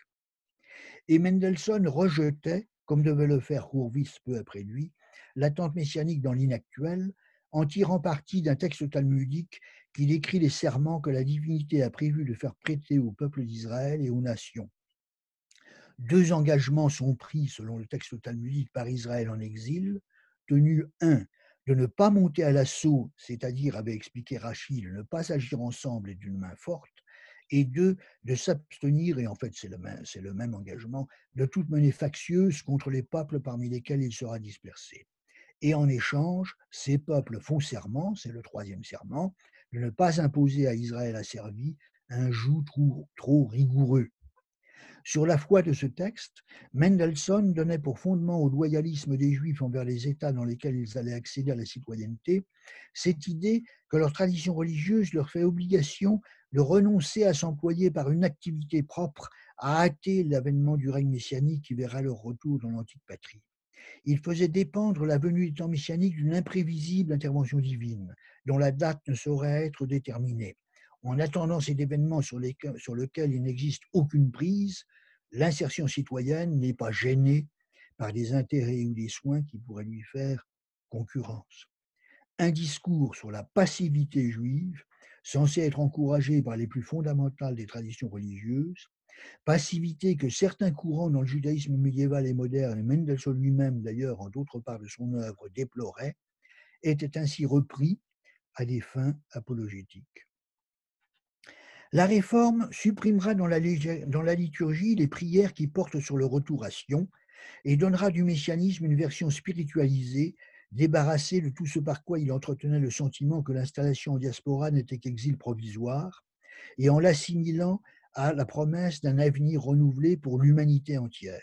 Et Mendelssohn rejetait, comme devait le faire Hurwitz peu après lui, l'attente messianique dans l'inactuel, en tirant parti d'un texte talmudique qui décrit les serments que la divinité a prévu de faire prêter au peuple d'Israël et aux nations. Deux engagements sont pris, selon le texte talmudique, par Israël en exil, tenu un, de ne pas monter à l'assaut, c'est-à-dire, avait expliqué Rachi, de ne pas agir ensemble et d'une main forte, et deux, de s'abstenir, et en fait c'est le même engagement, de toute menée factieuse contre les peuples parmi lesquels il sera dispersé. Et en échange, ces peuples font serment, c'est le troisième serment, de ne pas imposer à Israël asservi un joug trop rigoureux. Sur la foi de ce texte, Mendelssohn donnait pour fondement au loyalisme des Juifs envers les États dans lesquels ils allaient accéder à la citoyenneté cette idée que leur tradition religieuse leur fait obligation de renoncer à s'employer par une activité propre à hâter l'avènement du règne messianique qui verra leur retour dans l'antique patrie. Il faisait dépendre la venue du temps messianique d'une imprévisible intervention divine, dont la date ne saurait être déterminée. En attendant cet événement sur lequel il n'existe aucune prise, l'insertion citoyenne n'est pas gênée par des intérêts ou des soins qui pourraient lui faire concurrence. Un discours sur la passivité juive, censé être encouragé par les plus fondamentales des traditions religieuses, passivité que certains courants dans le judaïsme médiéval et moderne, et Mendelssohn lui-même d'ailleurs en d'autres parts de son œuvre déplorait, était ainsi repris à des fins apologétiques. La réforme supprimera dans la liturgie les prières qui portent sur le retour à Sion et donnera du messianisme une version spiritualisée, débarrassée de tout ce par quoi il entretenait le sentiment que l'installation en diaspora n'était qu'exil provisoire, et en l'assimilant à la promesse d'un avenir renouvelé pour l'humanité entière.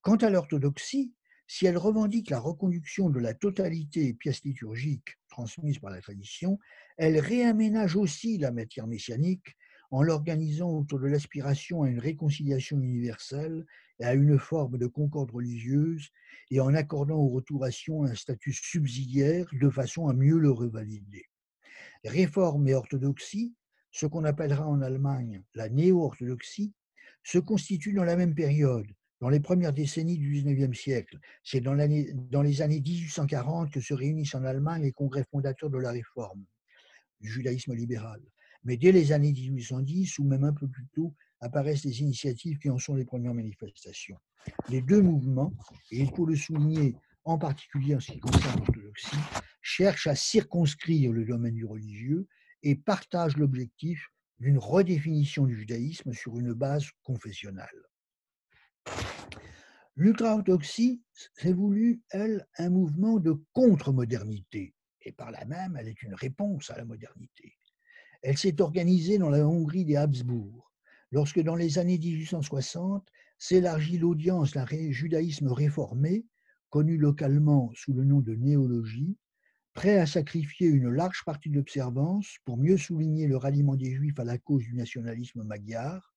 Quant à l'orthodoxie, si elle revendique la reconduction de la totalité des pièces liturgiques transmises par la tradition, elle réaménage aussi la matière messianique en l'organisant autour de l'aspiration à une réconciliation universelle et à une forme de concorde religieuse, et en accordant au retour à Sion un statut subsidiaire de façon à mieux le revalider. Réforme et orthodoxie, ce qu'on appellera en Allemagne la néo-orthodoxie, se constituent dans la même période, dans les premières décennies du XIXe siècle. C'est dans les années 1840 que se réunissent en Allemagne les congrès fondateurs de la Réforme, du judaïsme libéral. Mais dès les années 1810, ou même un peu plus tôt, apparaissent les initiatives qui en sont les premières manifestations. Les deux mouvements, et il faut le souligner en particulier en ce qui concerne l'orthodoxie, cherchent à circonscrire le domaine du religieux et partagent l'objectif d'une redéfinition du judaïsme sur une base confessionnelle. L'ultra-orthodoxie s'est voulu, elle, un mouvement de contre-modernité, et par là même, elle est une réponse à la modernité. Elle s'est organisée dans la Hongrie des Habsbourg, lorsque dans les années 1860 s'élargit l'audience d'un judaïsme réformé, connu localement sous le nom de néologie, prêt à sacrifier une large partie de l'observance pour mieux souligner le ralliement des Juifs à la cause du nationalisme magyar,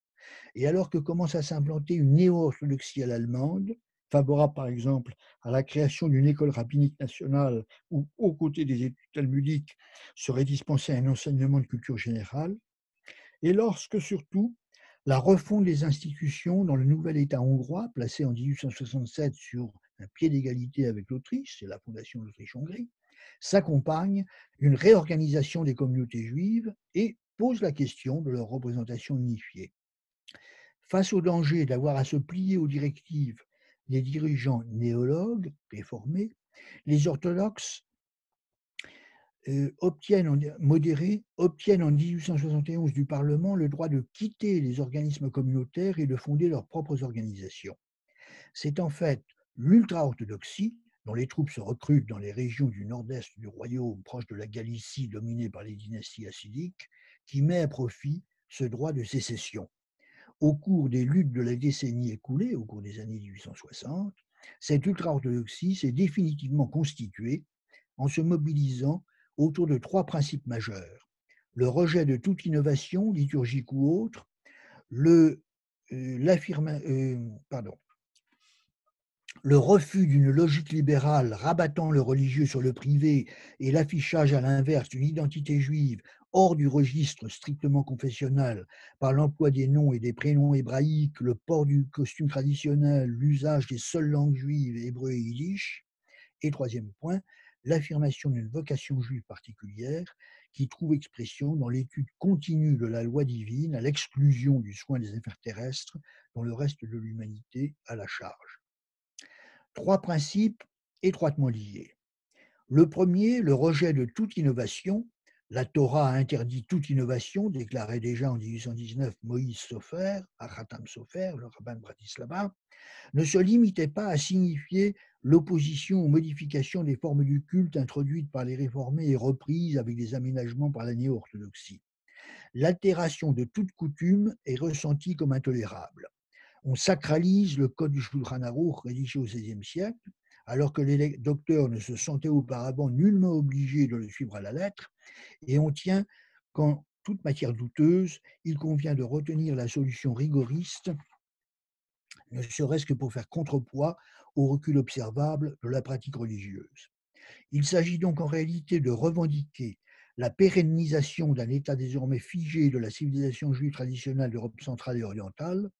et alors que commence à s'implanter une néo-orthodoxie à l'allemande, favorable par exemple à la création d'une école rabbinique nationale où, aux côtés des études talmudiques, serait dispensé un enseignement de culture générale, et lorsque surtout la refonte des institutions dans le nouvel État hongrois, placé en 1867 sur un pied d'égalité avec l'Autriche, c'est la fondation de l'Autriche-Hongrie, s'accompagne d'une réorganisation des communautés juives et pose la question de leur représentation unifiée. Face au danger d'avoir à se plier aux directives des dirigeants néologues, réformés, les orthodoxes modérés obtiennent en 1871 du Parlement le droit de quitter les organismes communautaires et de fonder leurs propres organisations. C'est en fait l'ultra-orthodoxie, dont les troupes se recrutent dans les régions du nord-est du royaume, proche de la Galicie dominée par les dynasties hassidiques, qui met à profit ce droit de sécession. Au cours des luttes de la décennie écoulée, au cours des années 1860, cette ultra-orthodoxie s'est définitivement constituée en se mobilisant autour de trois principes majeurs: le rejet de toute innovation, liturgique ou autre, le, pardon, le refus d'une logique libérale rabattant le religieux sur le privé et l'affichage à l'inverse d'une identité juive hors du registre strictement confessionnel par l'emploi des noms et des prénoms hébraïques, le port du costume traditionnel, l'usage des seules langues juives, hébreu et yiddish. Et troisième point, l'affirmation d'une vocation juive particulière qui trouve expression dans l'étude continue de la loi divine à l'exclusion du soin des affaires terrestres dont le reste de l'humanité a la charge. Trois principes étroitement liés. Le premier, le rejet de toute innovation. La Torah a interdit toute innovation, déclarait déjà en 1819 Moïse Sofer, Achatam Sofer, le rabbin de Bratislava, ne se limitait pas à signifier l'opposition aux modifications des formes du culte introduites par les réformés et reprises avec des aménagements par la néo-orthodoxie. L'altération de toute coutume est ressentie comme intolérable. On sacralise le code du Shulchan Aruch rédigé au XVIe siècle, alors que les docteurs ne se sentaient auparavant nullement obligés de le suivre à la lettre, et on tient qu'en toute matière douteuse, il convient de retenir la solution rigoriste, ne serait-ce que pour faire contrepoids au recul observable de la pratique religieuse. Il s'agit donc en réalité de revendiquer la pérennisation d'un État désormais figé de la civilisation juive traditionnelle d'Europe centrale et orientale,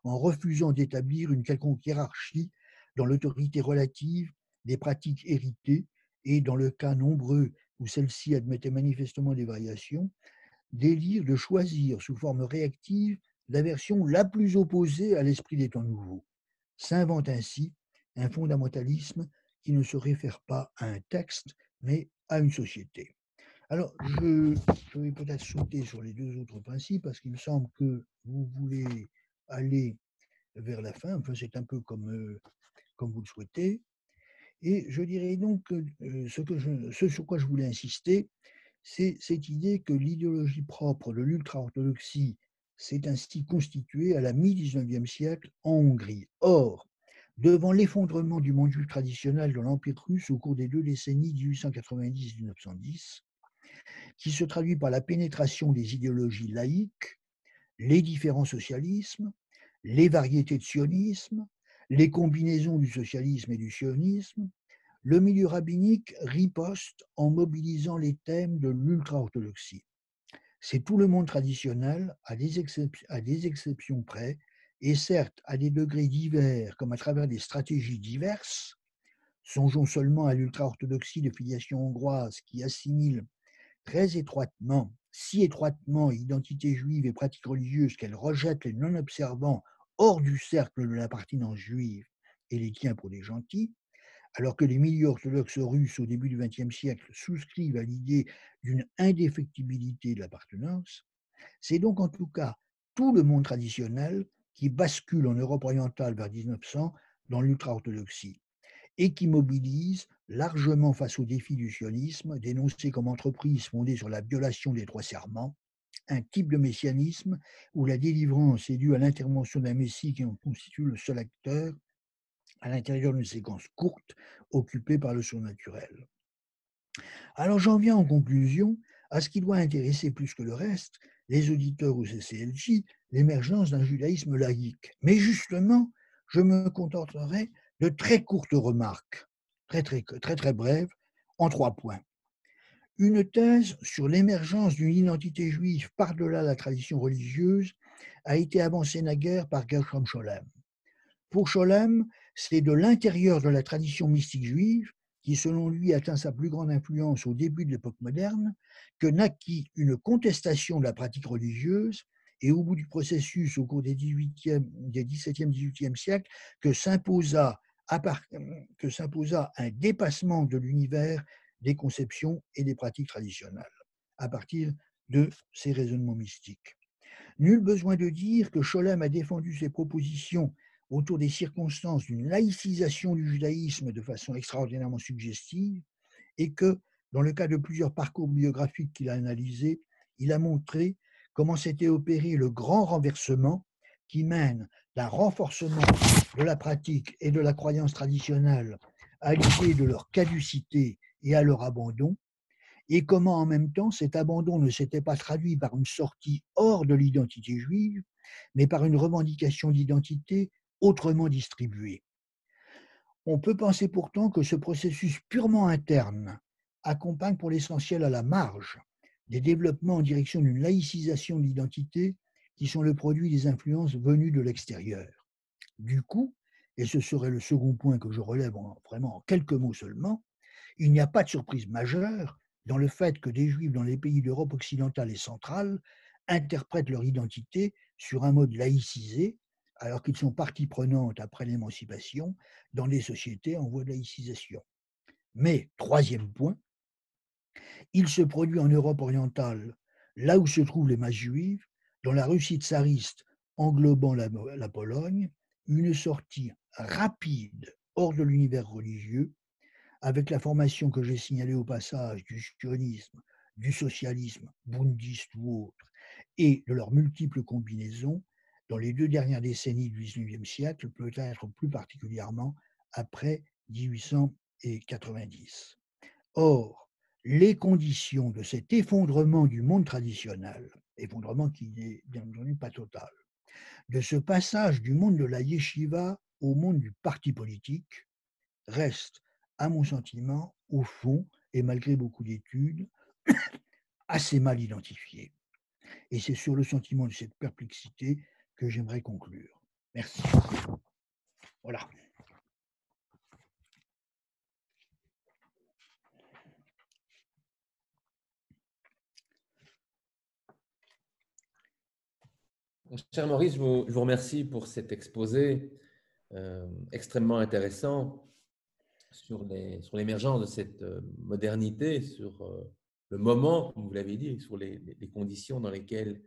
en refusant d'établir une quelconque hiérarchie dans l'autorité relative des pratiques héritées et, dans le cas nombreux où celle-ci admettait manifestement des variations, d'élire de choisir sous forme réactive la version la plus opposée à l'esprit des temps nouveaux. S'invente ainsi un fondamentalisme qui ne se réfère pas à un texte, mais à une société. Alors, je vais peut-être sauter sur les deux autres principes parce qu'il me semble que vous voulez aller vers la fin, enfin c'est un peu comme vous le souhaitez. Et je dirais donc que ce sur quoi je voulais insister, c'est cette idée que l'idéologie propre de l'ultra-orthodoxie s'est ainsi constituée à la mi-19e siècle en Hongrie. Or, devant l'effondrement du monde juif traditionnel dans l'Empire russe au cours des deux décennies 1890-1910, qui se traduit par la pénétration des idéologies laïques, les différents socialismes, les variétés de sionisme, les combinaisons du socialisme et du sionisme, le milieu rabbinique riposte en mobilisant les thèmes de l'ultra-orthodoxie. C'est tout le monde traditionnel, à des exceptions près, et certes à des degrés divers comme à travers des stratégies diverses. Songeons seulement à l'ultra-orthodoxie de filiation hongroise qui assimile très étroitement, si étroitement, identité juive et pratiques religieuses qu'elle rejette les non-observants hors du cercle de l'appartenance juive et les tient pour des gentils, alors que les milieux orthodoxes russes au début du XXe siècle souscrivent à l'idée d'une indéfectibilité de l'appartenance. C'est donc en tout cas tout le monde traditionnel qui bascule en Europe orientale vers 1900 dans l'ultra-orthodoxie et qui mobilise largement face au défi du sionisme, dénoncé comme entreprise fondée sur la violation des trois serments, un type de messianisme où la délivrance est due à l'intervention d'un Messie qui en constitue le seul acteur à l'intérieur d'une séquence courte occupée par le surnaturel. Alors j'en viens en conclusion à ce qui doit intéresser plus que le reste les auditeurs au CCLJ, l'émergence d'un judaïsme laïque. Mais justement, je me contenterai de très courtes remarques, très brèves, en 3 points. Une thèse sur l'émergence d'une identité juive par-delà la tradition religieuse a été avancée naguère par Gershom Scholem. Pour Scholem, c'est de l'intérieur de la tradition mystique juive, qui selon lui atteint sa plus grande influence au début de l'époque moderne, que naquit une contestation de la pratique religieuse et au bout du processus au cours des XVIIe, XVIIIe siècles, que s'imposa un dépassement de l'univers des conceptions et des pratiques traditionnelles, à partir de ces raisonnements mystiques. Nul besoin de dire que Scholem a défendu ses propositions autour des circonstances d'une laïcisation du judaïsme de façon extraordinairement suggestive et que, dans le cas de plusieurs parcours biographiques qu'il a analysés, il a montré comment s'était opéré le grand renversement qui mène d'un renforcement de la pratique et de la croyance traditionnelle à l'idée de leur caducité et à leur abandon, et comment en même temps cet abandon ne s'était pas traduit par une sortie hors de l'identité juive, mais par une revendication d'identité autrement distribuée. On peut penser pourtant que ce processus purement interne accompagne pour l'essentiel à la marge des développements en direction d'une laïcisation de l'identité qui sont le produit des influences venues de l'extérieur. Du coup, et ce serait le second point que je relève vraiment en quelques mots seulement, il n'y a pas de surprise majeure dans le fait que des Juifs dans les pays d'Europe occidentale et centrale interprètent leur identité sur un mode laïcisé, alors qu'ils sont partie prenante après l'émancipation dans des sociétés en voie de laïcisation. Mais, troisième point, il se produit en Europe orientale, là où se trouvent les masses juives, dans la Russie tsariste englobant la Pologne, une sortie rapide hors de l'univers religieux, avec la formation que j'ai signalée au passage du sionisme, du socialisme, bundiste ou autre, et de leurs multiples combinaisons dans les 2 dernières décennies du XIXe siècle, peut-être plus particulièrement après 1890. Or, les conditions de cet effondrement du monde traditionnel, effondrement qui n'est bien entendu pas total, de ce passage du monde de la yeshiva au monde du parti politique, restent, à mon sentiment, au fond, et malgré beaucoup d'études, assez mal identifiées. Et c'est sur le sentiment de cette perplexité que j'aimerais conclure. Merci. Voilà. Cher Maurice, je vous remercie pour cet exposé extrêmement intéressant sur l'émergence de cette modernité, sur le moment, comme vous l'avez dit, sur les conditions dans lesquelles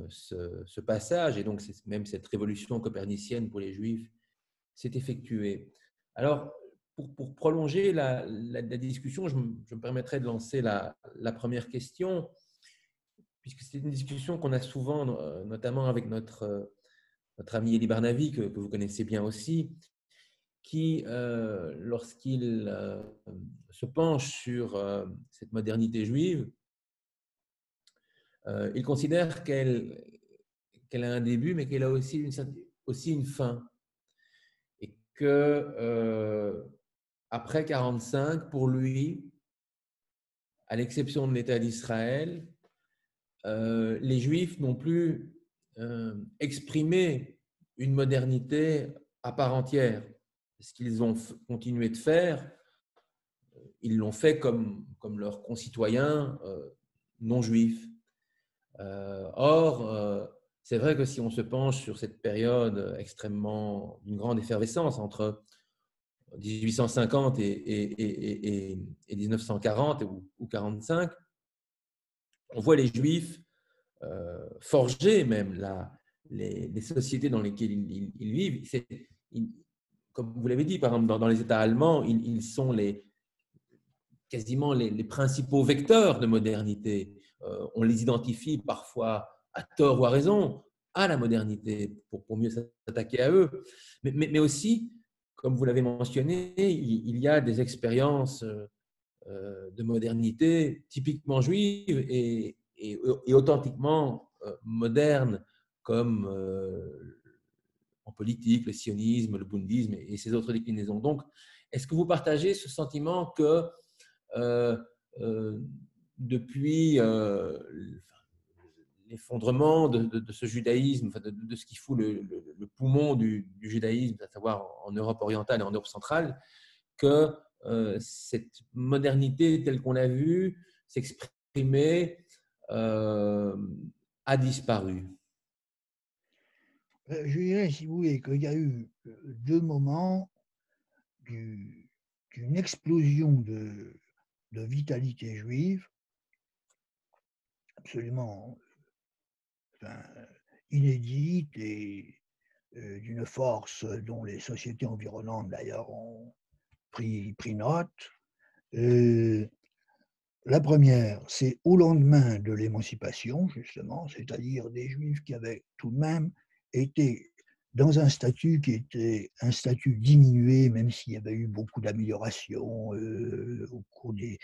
ce passage, et donc même cette révolution copernicienne pour les Juifs, s'est effectuée. Alors, pour prolonger la discussion, je me permettrai de lancer la première question, puisque c'est une discussion qu'on a souvent, notamment avec notre ami Elie Barnavi, que vous connaissez bien aussi, qui, lorsqu'il se penche sur cette modernité juive, il considère qu'elle a un début, mais qu'elle a aussi une fin. Et que, après 1945, pour lui, à l'exception de l'État d'Israël, les Juifs n'ont plus exprimé une modernité à part entière. Ce qu'ils ont continué de faire, ils l'ont fait comme leurs concitoyens non juifs. Or, c'est vrai que si on se penche sur cette période extrêmement d'une grande effervescence entre 1850 et 1940 ou 45, on voit les Juifs forger même les sociétés dans lesquelles ils vivent. Comme vous l'avez dit, par exemple, dans les États allemands, ils sont quasiment les principaux vecteurs de modernité. on les identifie parfois à tort ou à raison à la modernité pour mieux s'attaquer à eux. Mais aussi, comme vous l'avez mentionné, il y a des expériences de modernité typiquement juive et authentiquement moderne, comme en politique, le sionisme, le bundisme et ses autres déclinaisons. Donc, est-ce que vous partagez ce sentiment que euh, euh, depuis l'effondrement de ce judaïsme, enfin de ce qui fout le poumon du judaïsme, à savoir en Europe orientale et en Europe centrale, que cette modernité telle qu'on l'a vue s'exprimer a disparu? Je dirais, si vous voulez, qu'il y a eu deux moments d'une explosion de vitalité juive absolument enfin, inédite et d'une force dont les sociétés environnantes d'ailleurs ont pris note. La première, c'est au lendemain de l'émancipation, justement, c'est-à-dire des Juifs qui avaient tout de même été dans un statut qui était un statut diminué, même s'il y avait eu beaucoup d'améliorations au cours du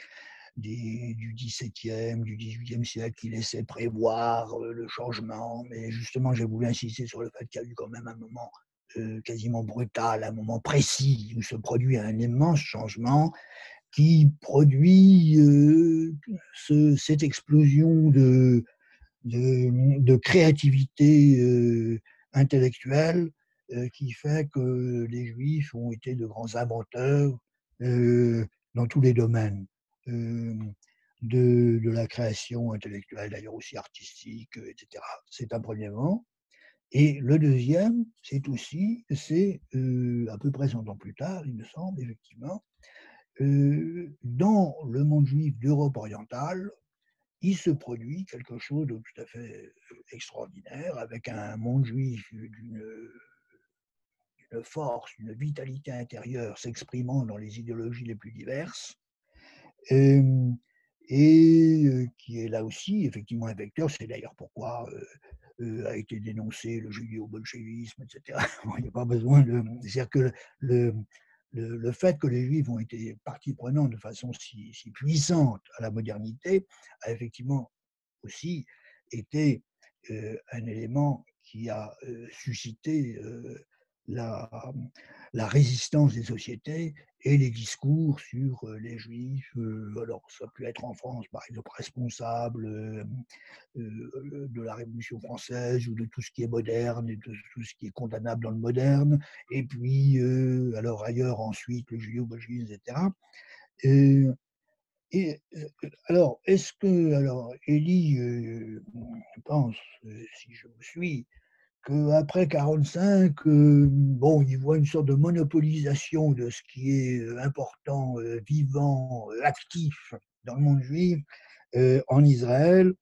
XVIIe, du XVIIIe siècle, qui laissaient prévoir le changement. Mais justement, j'ai voulu insister sur le fait qu'il y a eu quand même un moment quasiment brutal, un moment précis où se produit un immense changement qui produit cette explosion de créativité intellectuelle qui fait que les Juifs ont été de grands inventeurs dans tous les domaines de la création intellectuelle, d'ailleurs aussi artistique, etc. C'est un premier moment. Et le deuxième, c'est à peu près 100 ans plus tard, il me semble, effectivement, dans le monde juif d'Europe orientale, il se produit quelque chose de tout à fait extraordinaire, avec un monde juif d'une force, d'une vitalité intérieure s'exprimant dans les idéologies les plus diverses, euh, et qui est là aussi effectivement un vecteur. C'est d'ailleurs pourquoi a été dénoncé le judéo-bolchevisme, etc. Il n'y a pas besoin de... C'est-à-dire que le fait que les Juifs ont été partie prenante de façon si puissante à la modernité a effectivement aussi été un élément qui a suscité la, la résistance des sociétés et les discours sur les Juifs. Alors, ça peut être en France, par exemple, responsable de la Révolution française ou de tout ce qui est moderne et de tout ce qui est condamnable dans le moderne. Et puis, alors ailleurs, ensuite, le judéo-bolchevisme, etc. Et alors, est-ce que, alors, Élie, je pense, si je me suis, qu'après 1945, bon, il voit une sorte de monopolisation de ce qui est important, vivant, actif dans le monde juif en Israël,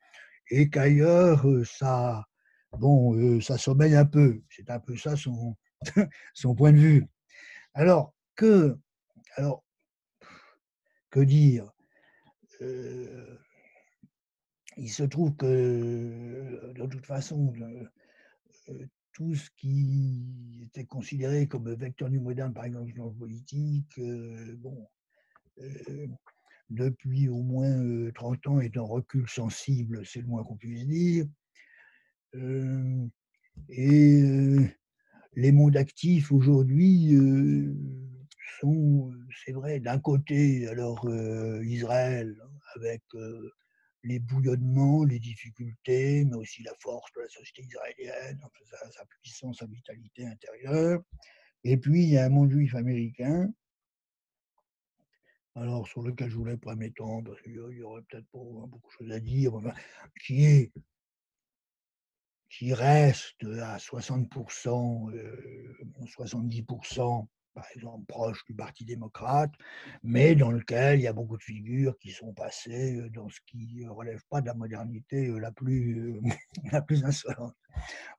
et qu'ailleurs, ça sommeille un peu. C'est un peu ça son point de vue. Alors, alors, que dire il se trouve que, de toute façon, tout ce qui était considéré comme vecteur du moderne, par exemple, dans le politique, depuis au moins 30 ans, est en recul sensible, c'est le moins qu'on puisse dire. Et les mondes actifs aujourd'hui sont, c'est vrai, d'un côté, alors Israël, avec les bouillonnements, les difficultés, mais aussi la force de la société israélienne, sa puissance, sa vitalité intérieure. Et puis, il y a un monde juif américain, alors sur lequel je ne voulais pas m'étendre, parce qu'il y aurait peut-être pas beaucoup de choses à dire, enfin, qui reste à 60%, 70%, par exemple, proche du Parti démocrate, mais dans lequel il y a beaucoup de figures qui sont passées dans ce qui ne relève pas de la modernité la plus, la plus insolente.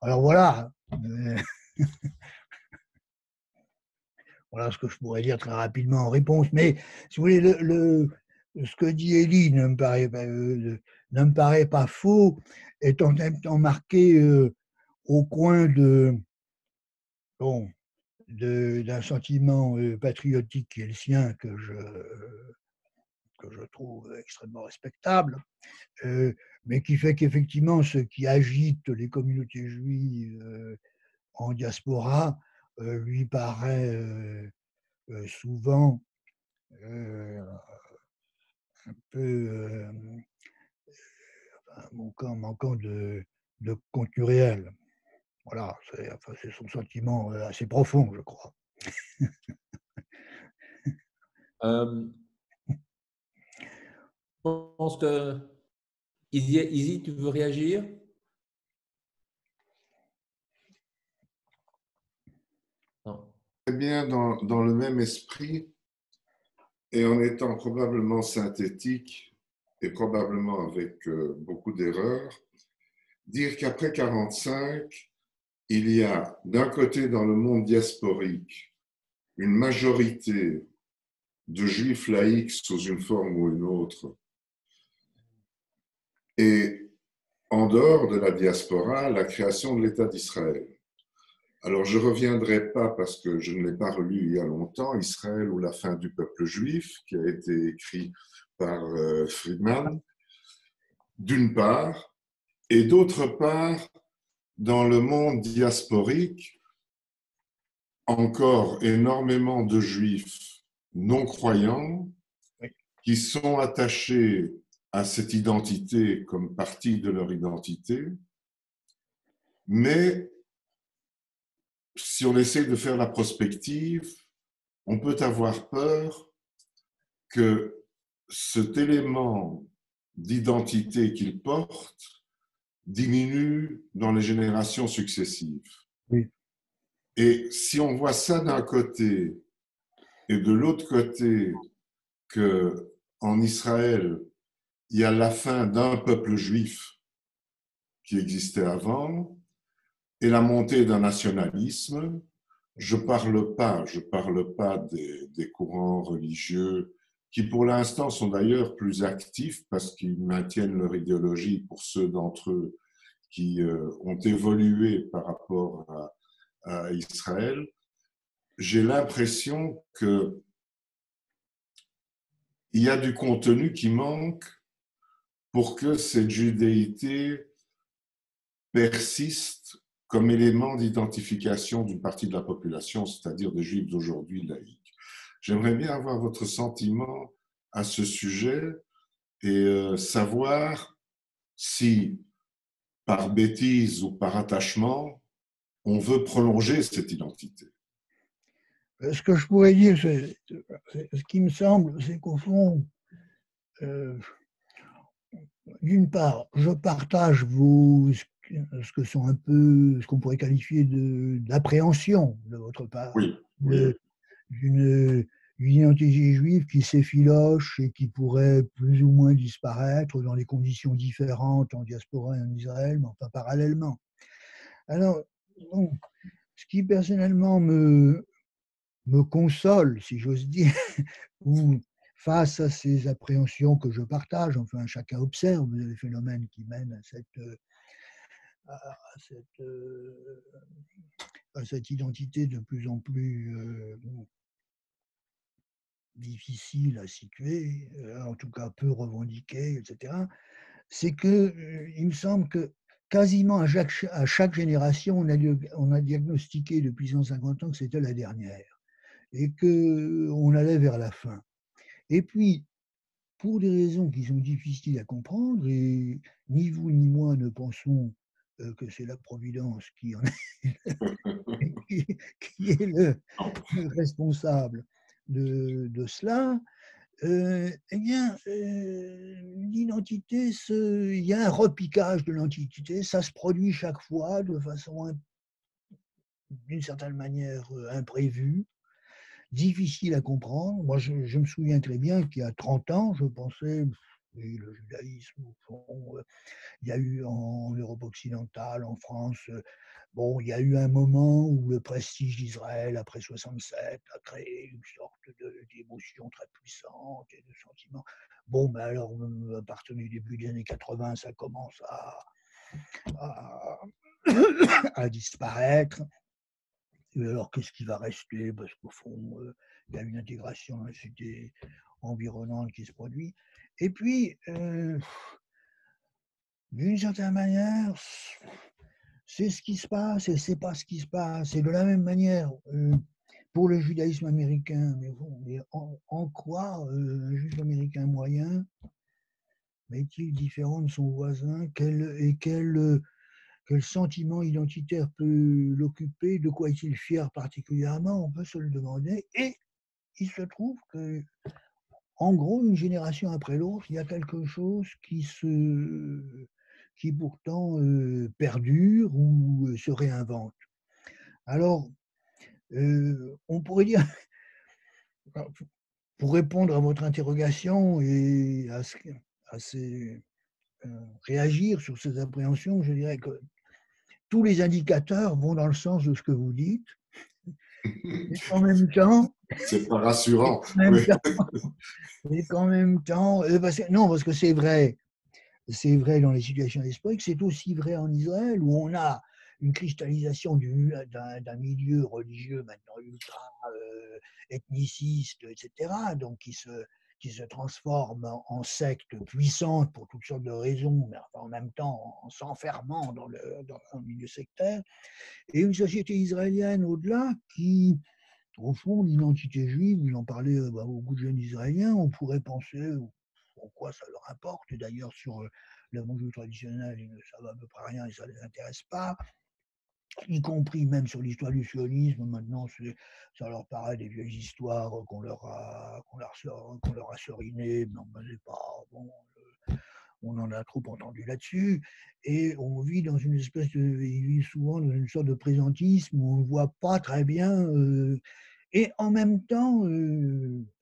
Alors voilà, voilà ce que je pourrais dire très rapidement en réponse. Mais si vous voulez, ce que dit Élie ne me paraît pas faux, est en même temps marqué au coin bon, d'un sentiment patriotique qui est le sien que je trouve extrêmement respectable, mais qui fait qu'effectivement, ce qui agite les communautés juives en diaspora lui paraît souvent un peu manquant de contenu réel. Voilà, enfin, c'est son sentiment assez profond, je crois. Euh, je pense que Izzy, tu veux réagir? Non. Très bien dans le même esprit et en étant probablement synthétique et probablement avec beaucoup d'erreurs, dire qu'après 45, il y a d'un côté dans le monde diasporique une majorité de juifs laïcs sous une forme ou une autre, et en dehors de la diaspora, la création de l'État d'Israël. Alors, je ne reviendrai pas, parce que je ne l'ai pas relu il y a longtemps, Israël ou la fin du peuple juif, qui a été écrit par Friedman, d'une part, et d'autre part, dans le monde diasporique, encore énormément de juifs non croyants qui sont attachés à cette identité comme partie de leur identité, mais si on essaie de faire la prospective, on peut avoir peur que cet élément d'identité qu'ils portent diminue dans les générations successives. Oui. Et si on voit ça d'un côté et de l'autre côté qu'en Israël, il y a la fin d'un peuple juif qui existait avant et la montée d'un nationalisme, je parle pas des courants religieux qui pour l'instant sont d'ailleurs plus actifs parce qu'ils maintiennent leur idéologie pour ceux d'entre eux qui ont évolué par rapport à Israël. J'ai l'impression qu'il y a du contenu qui manque pour que cette judéité persiste comme élément d'identification d'une partie de la population, c'est-à-dire des juifs d'aujourd'hui laïcs. J'aimerais bien avoir votre sentiment à ce sujet et savoir si, par bêtise ou par attachement, on veut prolonger cette identité. Ce que je pourrais dire, ce qui me semble, c'est qu'au fond, d'une part, je partage ce que sont un peu, ce qu'on pourrait qualifier d'appréhension de votre part, Oui, oui. d'une identité juive qui s'effiloche et qui pourrait plus ou moins disparaître dans des conditions différentes en diaspora et en Israël, mais enfin parallèlement. Alors, bon, ce qui personnellement me console, si j'ose dire, ou face à ces appréhensions que je partage, enfin chacun observe les phénomènes qui mènent à cette identité de plus en plus difficile à situer, en tout cas peu revendiquée, etc., c'est que il me semble que quasiment à chaque génération, on a diagnostiqué depuis 150 ans que c'était la dernière et qu'on allait vers la fin. Et puis, pour des raisons qui sont difficiles à comprendre, et ni vous ni moi ne pensons que c'est la Providence qui est le responsable de cela, eh bien, l'identité, il y a un repiquage de l'identité, ça se produit chaque fois de façon, d'une certaine manière, imprévue, difficile à comprendre. Moi, je me souviens très bien qu'il y a 30 ans, je pensais oui, le judaïsme, au fond, il y a eu en Europe occidentale, en France, bon, il y a eu un moment où le prestige d'Israël, après 67, a créé une sorte d'émotion très puissante et de sentiment. Bon, mais alors, à partir du début des années 80, ça commence à, à disparaître. Et alors, qu'est-ce qui va rester? Parce qu'au fond, il y a une intégration dans la société environnante qui se produit. Et puis, d'une certaine manière, c'est ce qui se passe et c'est pas ce qui se passe. Et de la même manière, pour le judaïsme américain, mais bon, mais en quoi un juif américain moyen est-il différent de son voisin? Quel sentiment identitaire peut l'occuper? De quoi est-il fier particulièrement? On peut se le demander. Et il se trouve que, en gros, une génération après l'autre, il y a quelque chose qui pourtant perdure ou se réinvente. Alors, on pourrait dire, pour répondre à votre interrogation et réagir sur ces appréhensions, je dirais que tous les indicateurs vont dans le sens de ce que vous dites. Et en même temps, C'est pas rassurant. qu'en même temps, parce que c'est vrai dans les situations historiques, c'est aussi vrai en Israël où on a une cristallisation d'un milieu religieux maintenant ultra ethniciste, etc., donc qui se transforme en secte puissante pour toutes sortes de raisons, mais en même temps en s'enfermant dans le milieu sectaire, et une société israélienne au-delà qui, au fond, l'identité juive, vous en parlez à beaucoup de jeunes Israéliens, on pourrait penser pourquoi ça leur importe. Et d'ailleurs, sur l'évangile traditionnel, ils ne savent à peu près rien et ça ne les intéresse pas, y compris même sur l'histoire du sionisme. Maintenant, ça leur paraît des vieilles histoires qu'on leur a sorinées. Non, ben, c'est pas bon. On en a trop entendu là-dessus, et on vit dans une espèce ils vivent souvent dans une sorte de présentisme où on ne voit pas très bien. Et en même temps,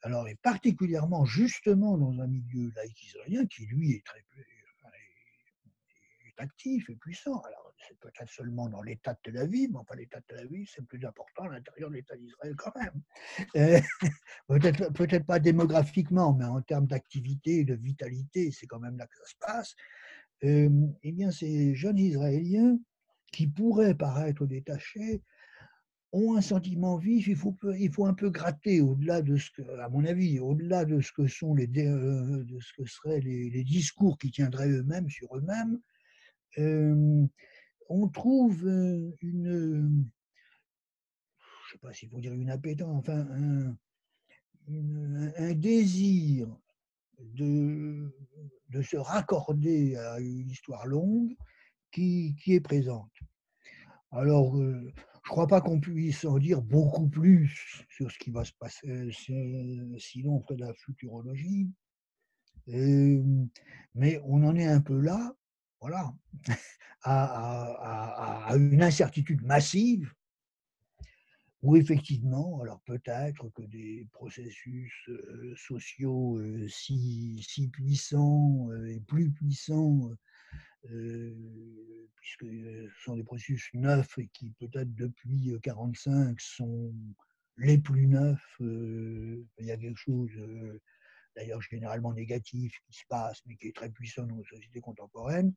alors, et particulièrement justement dans un milieu laïque israélien qui, lui, est actif et puissant. Alors, c'est peut-être seulement dans l'État de Tel Aviv, mais enfin, l'État de Tel Aviv, c'est plus important à l'intérieur de l'État d'Israël quand même. Peut-être pas démographiquement, mais en termes d'activité et de vitalité, c'est quand même là que ça se passe. Eh bien, ces jeunes Israéliens qui pourraient paraître détachés ont un sentiment vif. Il faut un peu gratter au-delà de ce que, à mon avis, au-delà de ce que sont de ce que seraient les discours qui tiendraient eux-mêmes sur eux-mêmes. On trouve je ne sais pas s'il faut dire une appétence, enfin un désir de se raccorder à une histoire longue qui est présente. Alors, je ne crois pas qu'on puisse en dire beaucoup plus sur ce qui va se passer, sinon on ferait de la futurologie. Mais on en est un peu là, voilà, à une incertitude massive où effectivement, alors peut-être que des processus sociaux si puissants et plus puissants, puisque ce sont des processus neufs et qui peut-être depuis 1945 sont les plus neufs. Il y a quelque chose d'ailleurs généralement négatif qui se passe, mais qui est très puissant dans nos sociétés contemporaines.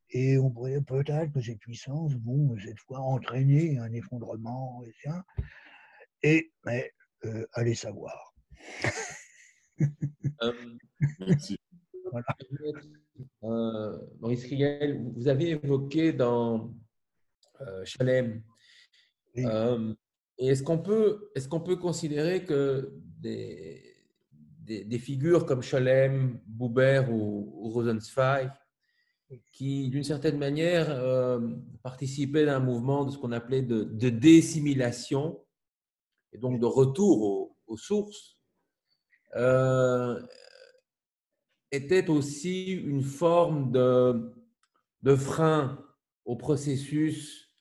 Et on pourrait peut-être que ces puissances vont cette fois entraîner un effondrement, mais allez savoir. Merci. Voilà. Maurice Riel, vous avez évoqué dans Chalem. Oui. Et est-ce qu'on peut considérer que des figures comme Chalem, Buber ou Rosenzweig, qui d'une certaine manière participaient d'un mouvement de ce qu'on appelait de déssimilation et donc de retour aux sources, était aussi une forme de frein au processus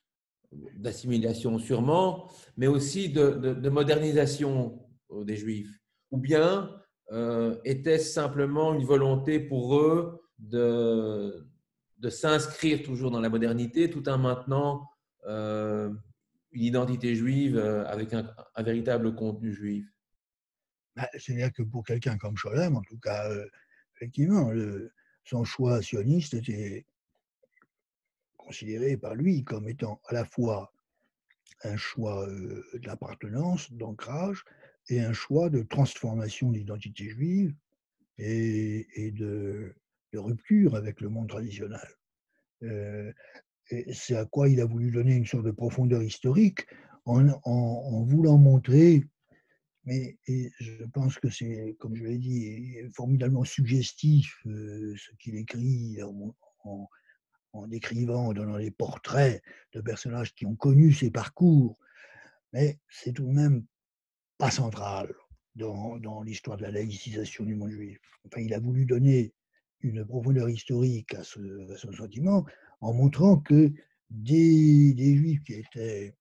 d'assimilation sûrement, mais aussi de modernisation des Juifs. Ou bien était simplement une volonté pour eux de s'inscrire toujours dans la modernité tout en maintenant une identité juive avec un véritable contenu juif? C'est-à-dire que pour quelqu'un comme Scholem, en tout cas, effectivement, son choix sioniste était considéré par lui comme étant à la fois un choix d'appartenance, d'ancrage, et un choix de transformation de l'identité juive et de rupture avec le monde traditionnel. Et c'est à quoi il a voulu donner une sorte de profondeur historique en voulant montrer, et je pense que c'est, comme je l'ai dit, formidablement suggestif ce qu'il écrit en décrivant, en donnant des portraits de personnages qui ont connu ses parcours, mais c'est tout de même pas central dans l'histoire de la laïcisation du monde juif. Enfin, il a voulu donner une profondeur historique à ce sentiment en montrant que des juifs qui étaient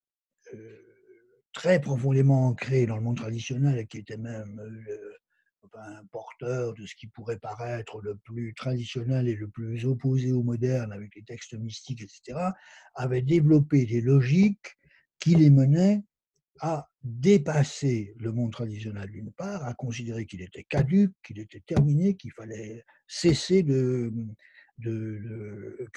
très profondément ancrés dans le monde traditionnel et qui étaient même porteurs de ce qui pourrait paraître le plus traditionnel et le plus opposé au moderne avec les textes mystiques, etc., avaient développé des logiques qui les menaient à dépasser le monde traditionnel d'une part, à considérer qu'il était caduc, qu'il était terminé, qu'il fallait cesser que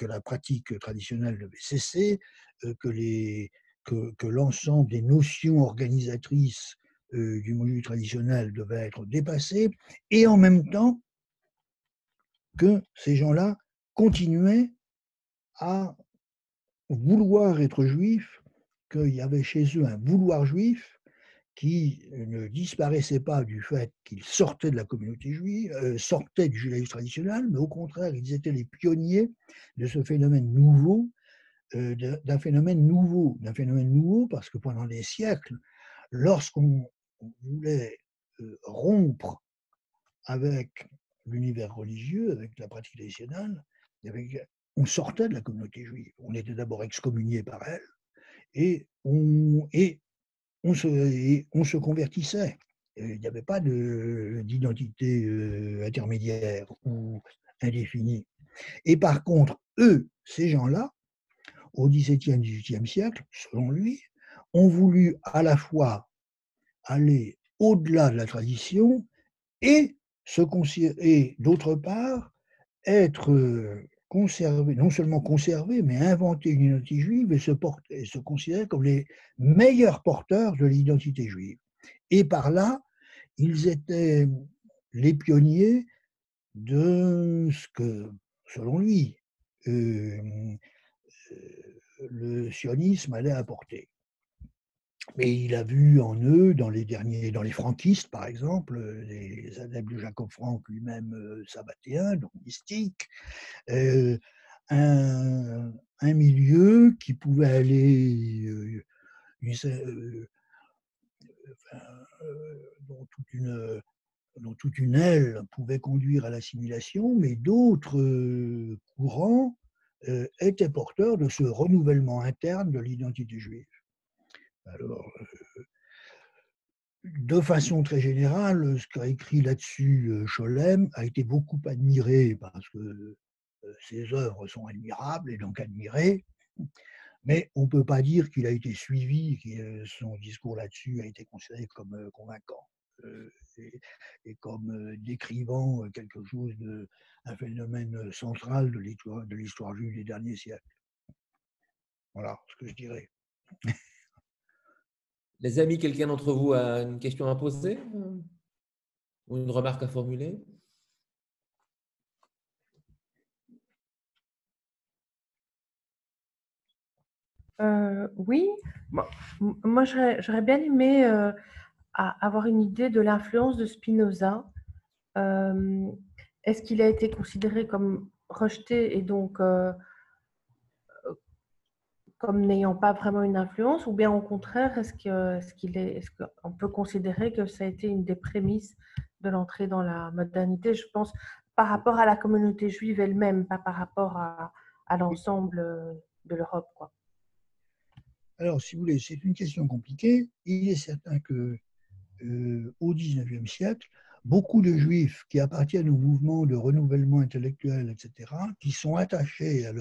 la pratique traditionnelle devait cesser, que l'ensemble des notions organisatrices du monde juif traditionnel devaient être dépassées, et en même temps que ces gens-là continuaient à vouloir être juifs, qu'il y avait chez eux un vouloir juif qui ne disparaissait pas du fait qu'ils sortaient de la communauté juive, sortaient du judaïsme traditionnel, mais au contraire, ils étaient les pionniers de ce phénomène nouveau, d'un phénomène nouveau, parce que pendant des siècles, lorsqu'on voulait rompre avec l'univers religieux, avec la pratique traditionnelle, on sortait de la communauté juive. On était d'abord excommunié par elle, et on se convertissait. Il n'y avait pas d'identité intermédiaire ou indéfinie. Et par contre, eux, ces gens-là, au XVIIe, XVIIIe siècle, selon lui, ont voulu à la fois aller au-delà de la tradition et d'autre part, être conservé, non seulement conservé, mais inventer une identité juive et se considérer comme les meilleurs porteurs de l'identité juive. Et par là, ils étaient les pionniers de ce que, selon lui, le sionisme allait apporter. Mais il a vu en eux, dans les franquistes par exemple, les adeptes de Jacob Frank, lui-même sabbatéen, donc mystique, un milieu qui pouvait aller dont toute une aile pouvait conduire à l'assimilation, mais d'autres courants étaient porteurs de ce renouvellement interne de l'identité juive. Alors, de façon très générale, ce qu'a écrit là-dessus Scholem a été beaucoup admiré parce que ses œuvres sont admirables et donc admirées, mais on ne peut pas dire qu'il a été suivi, que son discours là-dessus a été considéré comme convaincant et comme décrivant quelque chose un phénomène central de l'histoire juive des derniers siècles. Voilà ce que je dirais. Les amis, quelqu'un d'entre vous a une question à poser ou une remarque à formuler? Oui, moi j'aurais bien aimé avoir une idée de l'influence de Spinoza. Est-ce qu'il a été considéré comme rejeté et donc comme n'ayant pas vraiment une influence, ou bien au contraire, est-ce qu'on peut considérer que ça a été une des prémices de l'entrée dans la modernité, je pense, par rapport à la communauté juive elle-même, pas par rapport à l'ensemble de l'Europe, quoi. Alors, si vous voulez, c'est une question compliquée. Il est certain que au XIXe siècle, beaucoup de juifs qui appartiennent au mouvement de renouvellement intellectuel, etc., qui sont attachés à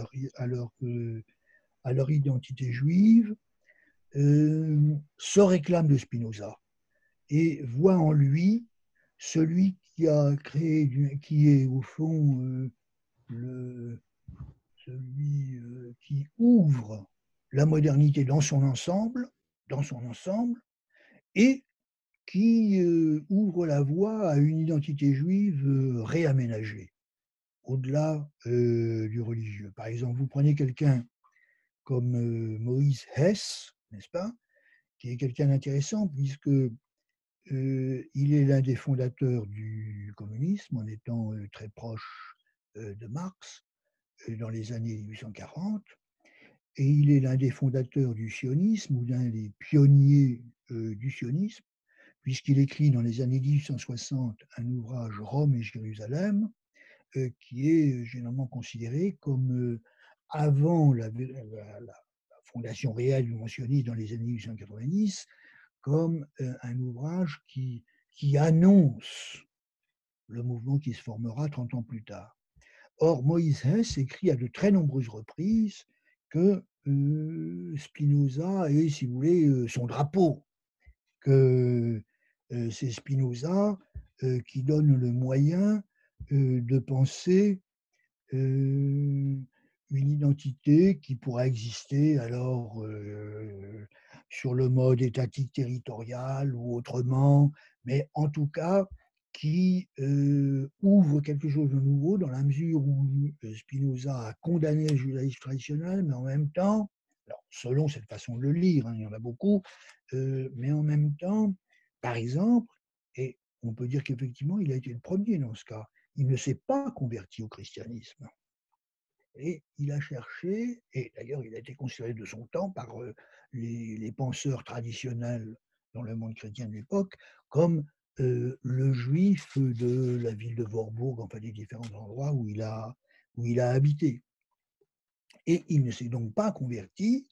leur identité juive, se réclament de Spinoza et voient en lui celui qui a créé, qui est au fond celui qui ouvre la modernité dans son ensemble, et qui ouvre la voie à une identité juive réaménagée, au-delà du religieux. Par exemple, vous prenez quelqu'un comme Moïse Hess, n'est-ce pas, qui est quelqu'un d'intéressant puisque il est l'un des fondateurs du communisme en étant très proche de Marx dans les années 1840, et il est l'un des fondateurs du sionisme ou l'un des pionniers du sionisme, puisqu'il écrit dans les années 1860 un ouvrage Rome et Jérusalem, qui est généralement considéré comme, avant la fondation réelle du sionisme dans les années 1890, comme un ouvrage qui annonce le mouvement qui se formera 30 ans plus tard. Or, Moïse Hess écrit à de très nombreuses reprises que Spinoza est, si vous voulez, son drapeau, que c'est Spinoza qui donne le moyen de penser une identité qui pourra exister alors sur le mode étatique territorial ou autrement, mais en tout cas qui ouvre quelque chose de nouveau dans la mesure où Spinoza a condamné le judaïsme traditionnel, mais en même temps, alors selon cette façon de le lire, hein, il y en a beaucoup, mais en même temps, par exemple, et on peut dire qu'effectivement il a été le premier dans ce cas, il ne s'est pas converti au christianisme. Et il a cherché, et d'ailleurs il a été considéré de son temps par les penseurs traditionnels dans le monde chrétien de l'époque comme le juif de la ville de Warburg, enfin des différents endroits où il a habité. Et il ne s'est donc pas converti,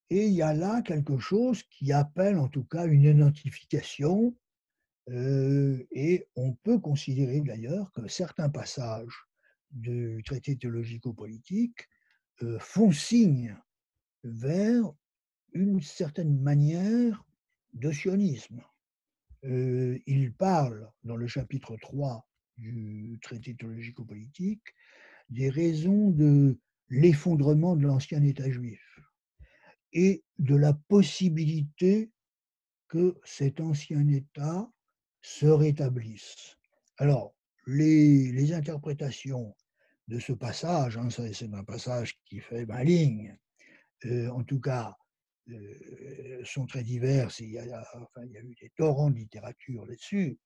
et il y a là quelque chose qui appelle en tout cas une identification, et on peut considérer d'ailleurs que certains passages du traité théologico-politique font signe vers une certaine manière de sionisme. Il parle dans le chapitre 3 du traité théologico-politique des raisons de l'effondrement de l'ancien État juif et de la possibilité que cet ancien État se rétablisse. Alors, les interprétations de ce passage, hein, c'est un passage qui fait 20 lignes, en tout cas, sont très diverses. Il y a eu des torrents de littérature là-dessus.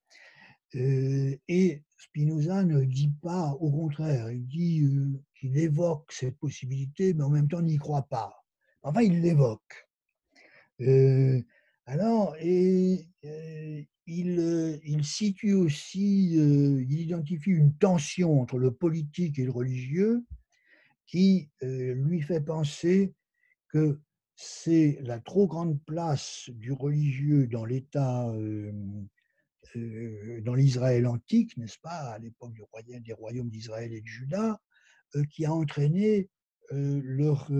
Et Spinoza ne dit pas, au contraire, il dit qu'il évoque cette possibilité, mais en même temps n'y croit pas. Enfin, il l'évoque. Alors, il situe aussi, il identifie une tension entre le politique et le religieux qui lui fait penser que c'est la trop grande place du religieux dans l'État, dans l'Israël antique, n'est-ce pas, à l'époque des royaumes d'Israël et de Juda, qui a entraîné leur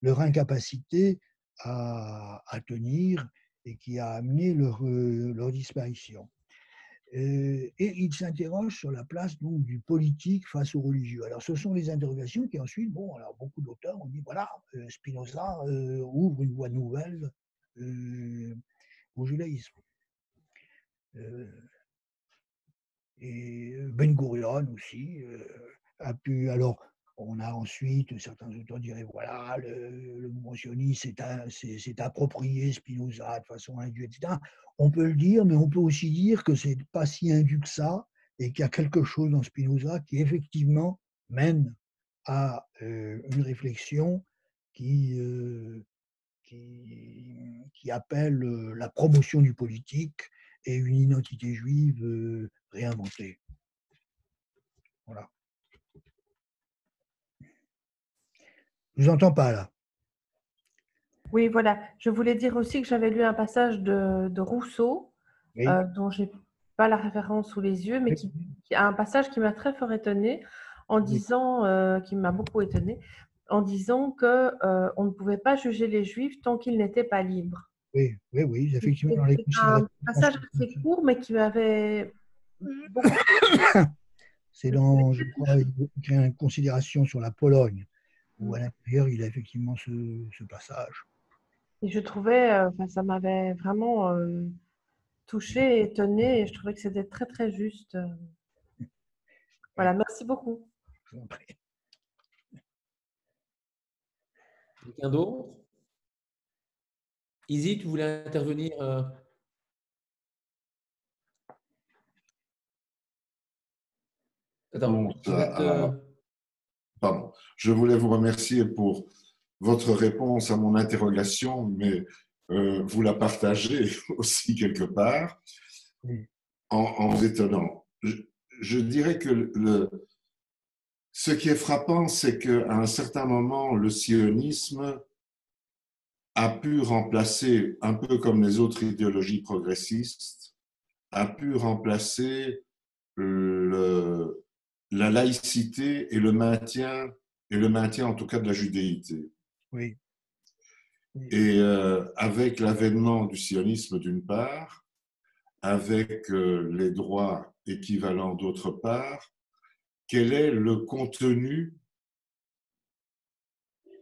incapacité à tenir et qui a amené leur disparition. Et il s'interroge sur la place donc, du politique face au religieux. Alors, ce sont les interrogations qui ensuite, bon, alors beaucoup d'auteurs ont dit, voilà, Spinoza ouvre une voie nouvelle au judaïsme. Et Ben Gurion aussi a pu. Alors, on a ensuite, certains auteurs diraient, voilà, le mouvement sioniste s'est approprié Spinoza de façon indue, etc. On peut le dire, mais on peut aussi dire que c'est pas si indu que ça, et qu'il y a quelque chose dans Spinoza qui effectivement mène à une réflexion qui appelle la promotion du politique et une identité juive réinventée. Voilà. Je ne vous entends pas là. Oui, voilà. Je voulais dire aussi que j'avais lu un passage de Rousseau, Oui. dont j'ai pas la référence sous les yeux, mais qui a un passage qui m'a très fort étonnée en disant, qui m'a beaucoup étonnée, en disant que on ne pouvait pas juger les Juifs tant qu'ils n'étaient pas libres. Oui, oui, oui, effectivement, dans les C'est un considérations. passage assez court, mais qui m'avait beaucoup. C'est dans, je crois, une considération sur la Pologne, où à Mm. l'intérieur, il a effectivement ce passage. Et je trouvais, enfin, ça m'avait vraiment touchée, étonnée, et je trouvais que c'était très, très juste. Voilà, merci beaucoup. Je vous en prie. Quelqu'un d'autre? Izzy, tu voulais intervenir? Attends, Donc, tu vas te... pardon. Je voulais vous remercier pour votre réponse à mon interrogation, mais vous la partagez aussi quelque part Oui, en vous étonnant. Je dirais que ce qui est frappant, c'est qu'à un certain moment, le sionisme a pu remplacer, un peu comme les autres idéologies progressistes, a pu remplacer la laïcité et le maintien en tout cas de la judéité. oui, oui. Et avec l'avènement du sionisme d'une part, avec les droits équivalents d'autre part, quel est le contenu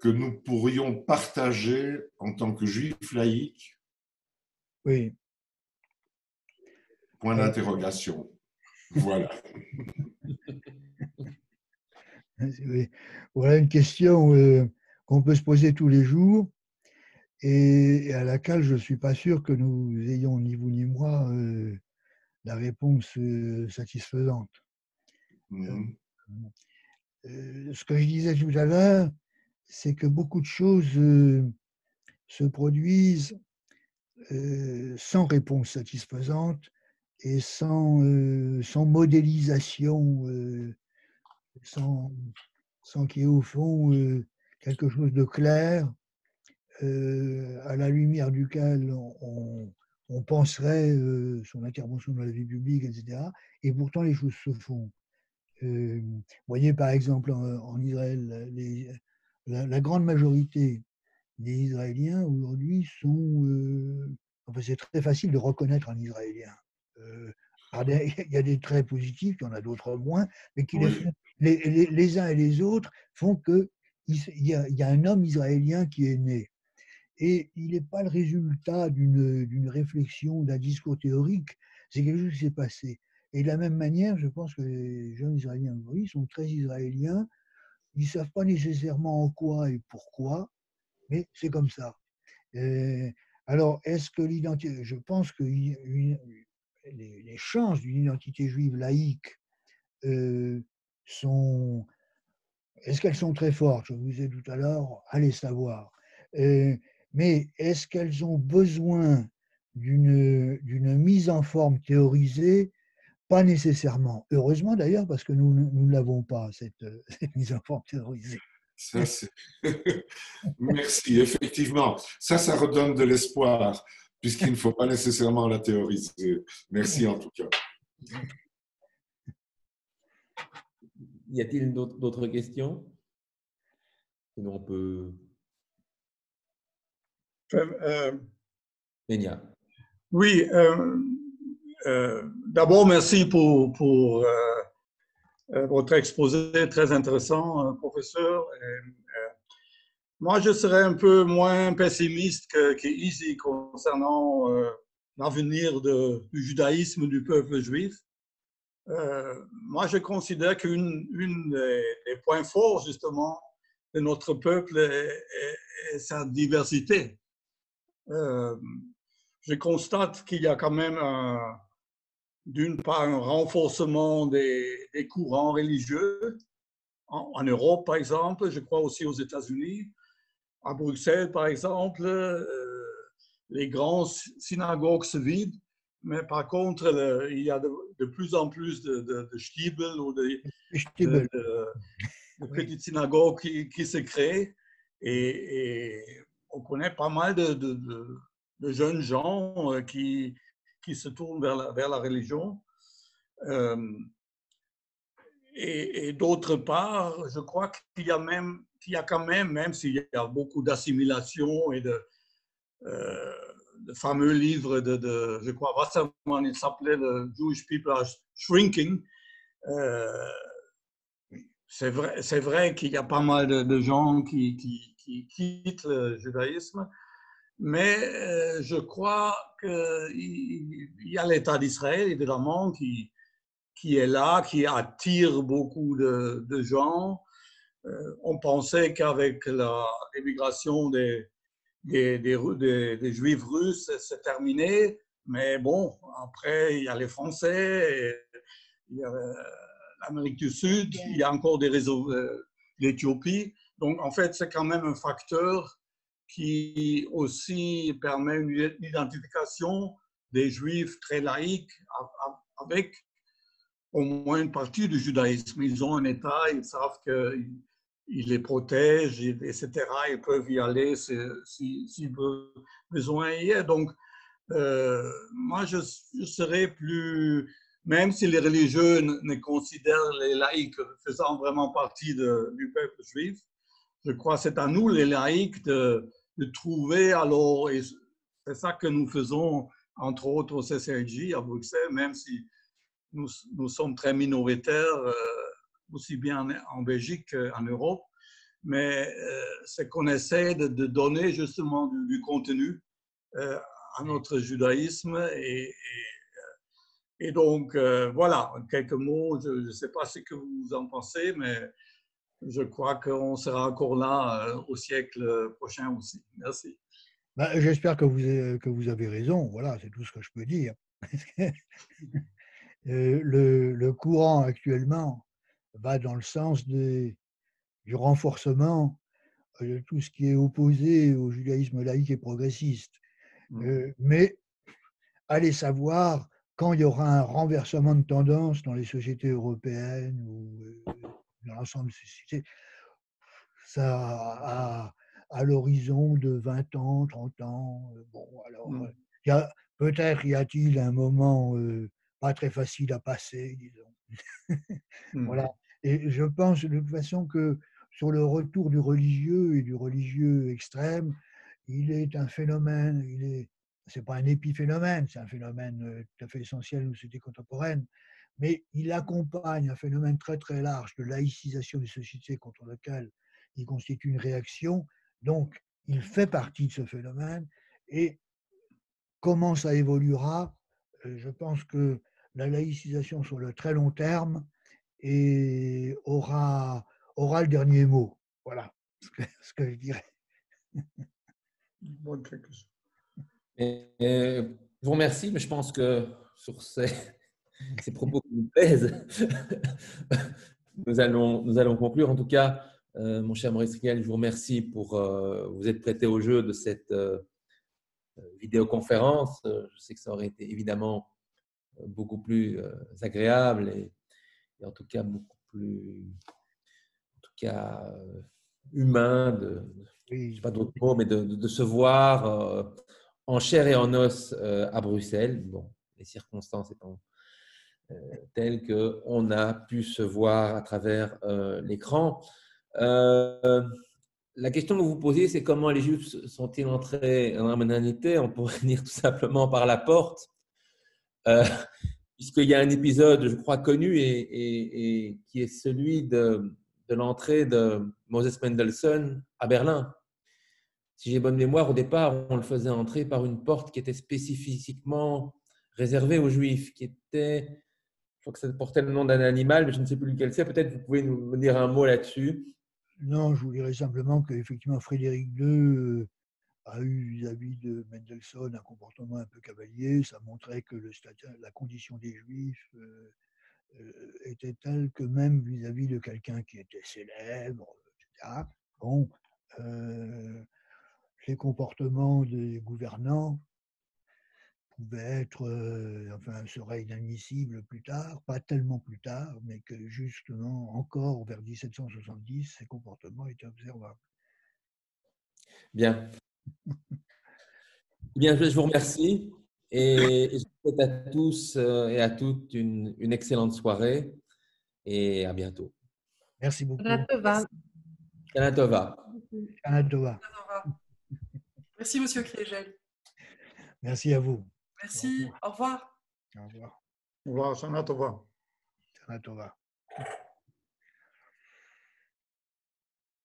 que nous pourrions partager en tant que juifs laïcs? Oui. Point d'interrogation. Voilà. Oui. Voilà une question qu'on peut se poser tous les jours et à laquelle je ne suis pas sûr que nous ayons, ni vous ni moi, la réponse satisfaisante. Mhm. Ce que je disais tout à l'heure, c'est que beaucoup de choses se produisent sans réponse satisfaisante et sans modélisation, sans qu'il y ait au fond quelque chose de clair à la lumière duquel on penserait son intervention dans la vie publique, etc. Et pourtant, les choses se font. Vous voyez, par exemple, en Israël, la grande majorité des Israéliens aujourd'hui sont... enfin, c'est très facile de reconnaître un Israélien. Il y a des traits positifs, il y en a d'autres moins, mais qui Oui. les uns et les autres font qu'il y a un homme israélien qui est né. Et il n'est pas le résultat d'une réflexion, d'un discours théorique, c'est quelque chose qui s'est passé. Et de la même manière, je pense que les jeunes Israéliens aujourd'hui sont très israéliens, ils ne savent pas nécessairement en quoi et pourquoi, mais c'est comme ça. Alors, est-ce que l'identité, je pense que les chances d'une identité juive laïque sont, est-ce qu'elles sont très fortes? Je vous disais tout à l'heure, allez savoir. Mais est-ce qu'elles ont besoin d'une mise en forme théorisée? Pas nécessairement. Heureusement d'ailleurs, parce que nous ne l'avons pas, cette mise en forme théorisée. Ça, merci, effectivement. Ça redonne de l'espoir, puisqu'il ne faut pas nécessairement la théoriser. Merci en tout cas. Y a-t-il d'autres questions? Sinon, on peut... Ménia. Oui, d'abord, merci pour votre exposé très intéressant, professeur. Moi, je serais un peu moins pessimiste qu'Izzy concernant l'avenir du judaïsme du peuple juif. Moi, je considère qu'une des points forts, justement, de notre peuple est sa diversité. Je constate qu'il y a quand même, d'une part, un renforcement des courants religieux en Europe, par exemple, je crois aussi aux États-Unis. À Bruxelles, par exemple, les grandes synagogues se vident, mais par contre, il y a de plus en plus de Stiebel ou de petites synagogues qui se créent. Et on connaît pas mal de jeunes gens qui qui se tournent vers la religion. Et d'autre part, je crois qu'il y a quand même s'il y a beaucoup d'assimilation et de fameux livre je crois, Wasserman, il s'appelait The Jewish People are Shrinking. C'est vrai qu'il y a pas mal de gens qui quittent le judaïsme, mais je crois qu'il y a l'État d'Israël, évidemment, qui est là, qui attire beaucoup de gens. On pensait qu'avec l'émigration des Juifs russes, c'est terminé. Mais bon, après, il y a les Français, il y a l'Amérique du Sud, il y a encore des réseaux, l'Éthiopie. Donc, en fait, c'est quand même un facteur qui aussi permet une identification des Juifs très laïcs avec au moins une partie du judaïsme. Ils ont un État, ils savent qu'ils les protègent, etc. Ils peuvent y aller si besoin y est. Donc, moi, je serais plus, même si les religieux ne considèrent les laïcs faisant vraiment partie du peuple juif, je crois que c'est à nous, les laïcs, de trouver alors, et c'est ça que nous faisons, entre autres au CCLJ à Bruxelles, même si nous sommes très minoritaires, aussi bien en Belgique qu'en Europe, mais c'est qu'on essaie de donner justement du contenu à notre judaïsme. Et donc, voilà, quelques mots, je ne sais pas ce que vous en pensez, mais je crois qu'on sera encore là au siècle prochain aussi. Merci. Ben, j'espère que vous avez raison, voilà, c'est tout ce que je peux dire. Le courant actuellement va dans le sens du renforcement de tout ce qui est opposé au judaïsme laïque et progressiste. Mais allez savoir quand il y aura un renversement de tendance dans les sociétés européennes ou dans l'ensemble des sociétés, ça à l'horizon de 20 ans, 30 ans. Bon, alors, peut-être y a-t-il un moment pas très facile à passer, disons. Voilà. Et je pense de toute façon que sur le retour du religieux et du religieux extrême, il est un phénomène, c'est pas un épiphénomène, c'est un phénomène tout à fait essentiel aux sociétés contemporaines, mais il accompagne un phénomène très très large de laïcisation des sociétés contre lequel il constitue une réaction. Donc, il fait partie de ce phénomène et comment ça évoluera, je pense que la laïcisation sur le très long terme aura le dernier mot. Voilà ce que je dirais. Je vous remercie, mais je pense que sur ces propos qui nous plaisent, nous allons conclure. En tout cas, mon cher Maurice Riquel, je vous remercie pour vous être prêté au jeu de cette vidéoconférence. Je sais que ça aurait été évidemment beaucoup plus agréable et en tout cas beaucoup plus humain, je ne sais pas d'autres mots, mais de se voir en chair et en os à Bruxelles. Bon, les circonstances étant telles qu'on a pu se voir à travers l'écran. La question que vous posez, c'est comment les Juifs sont-ils entrés dans la modernité? On pourrait dire tout simplement par la porte, puisqu'il y a un épisode, je crois, connu et qui est celui de l'entrée de Moses Mendelssohn à Berlin. Si j'ai bonne mémoire, au départ, on le faisait entrer par une porte qui était spécifiquement réservée aux Juifs, qui était, je crois que ça portait le nom d'un animal, mais je ne sais plus lequel c'est. Peut-être vous pouvez nous dire un mot là-dessus. Non, je vous dirais simplement qu'effectivement, Frédéric II a eu vis-à-vis de Mendelssohn un comportement un peu cavalier. Ça montrait que la condition des Juifs était telle que même vis-à-vis de quelqu'un qui était célèbre, etc., bon, les comportements des gouvernants pouvaient seraient inadmissibles plus tard, pas tellement plus tard, mais que justement, encore vers 1770, ces comportements étaient observables. Bien. Bien, je vous remercie Et je vous souhaite à tous et à toutes une excellente soirée et à bientôt. Merci beaucoup. Shana Tova. Shana Tova. Shana Tova. Merci, Monsieur Kriegel. Merci à vous. Merci. Au revoir. Au revoir. Au revoir, Shana Tova. Shana Tova.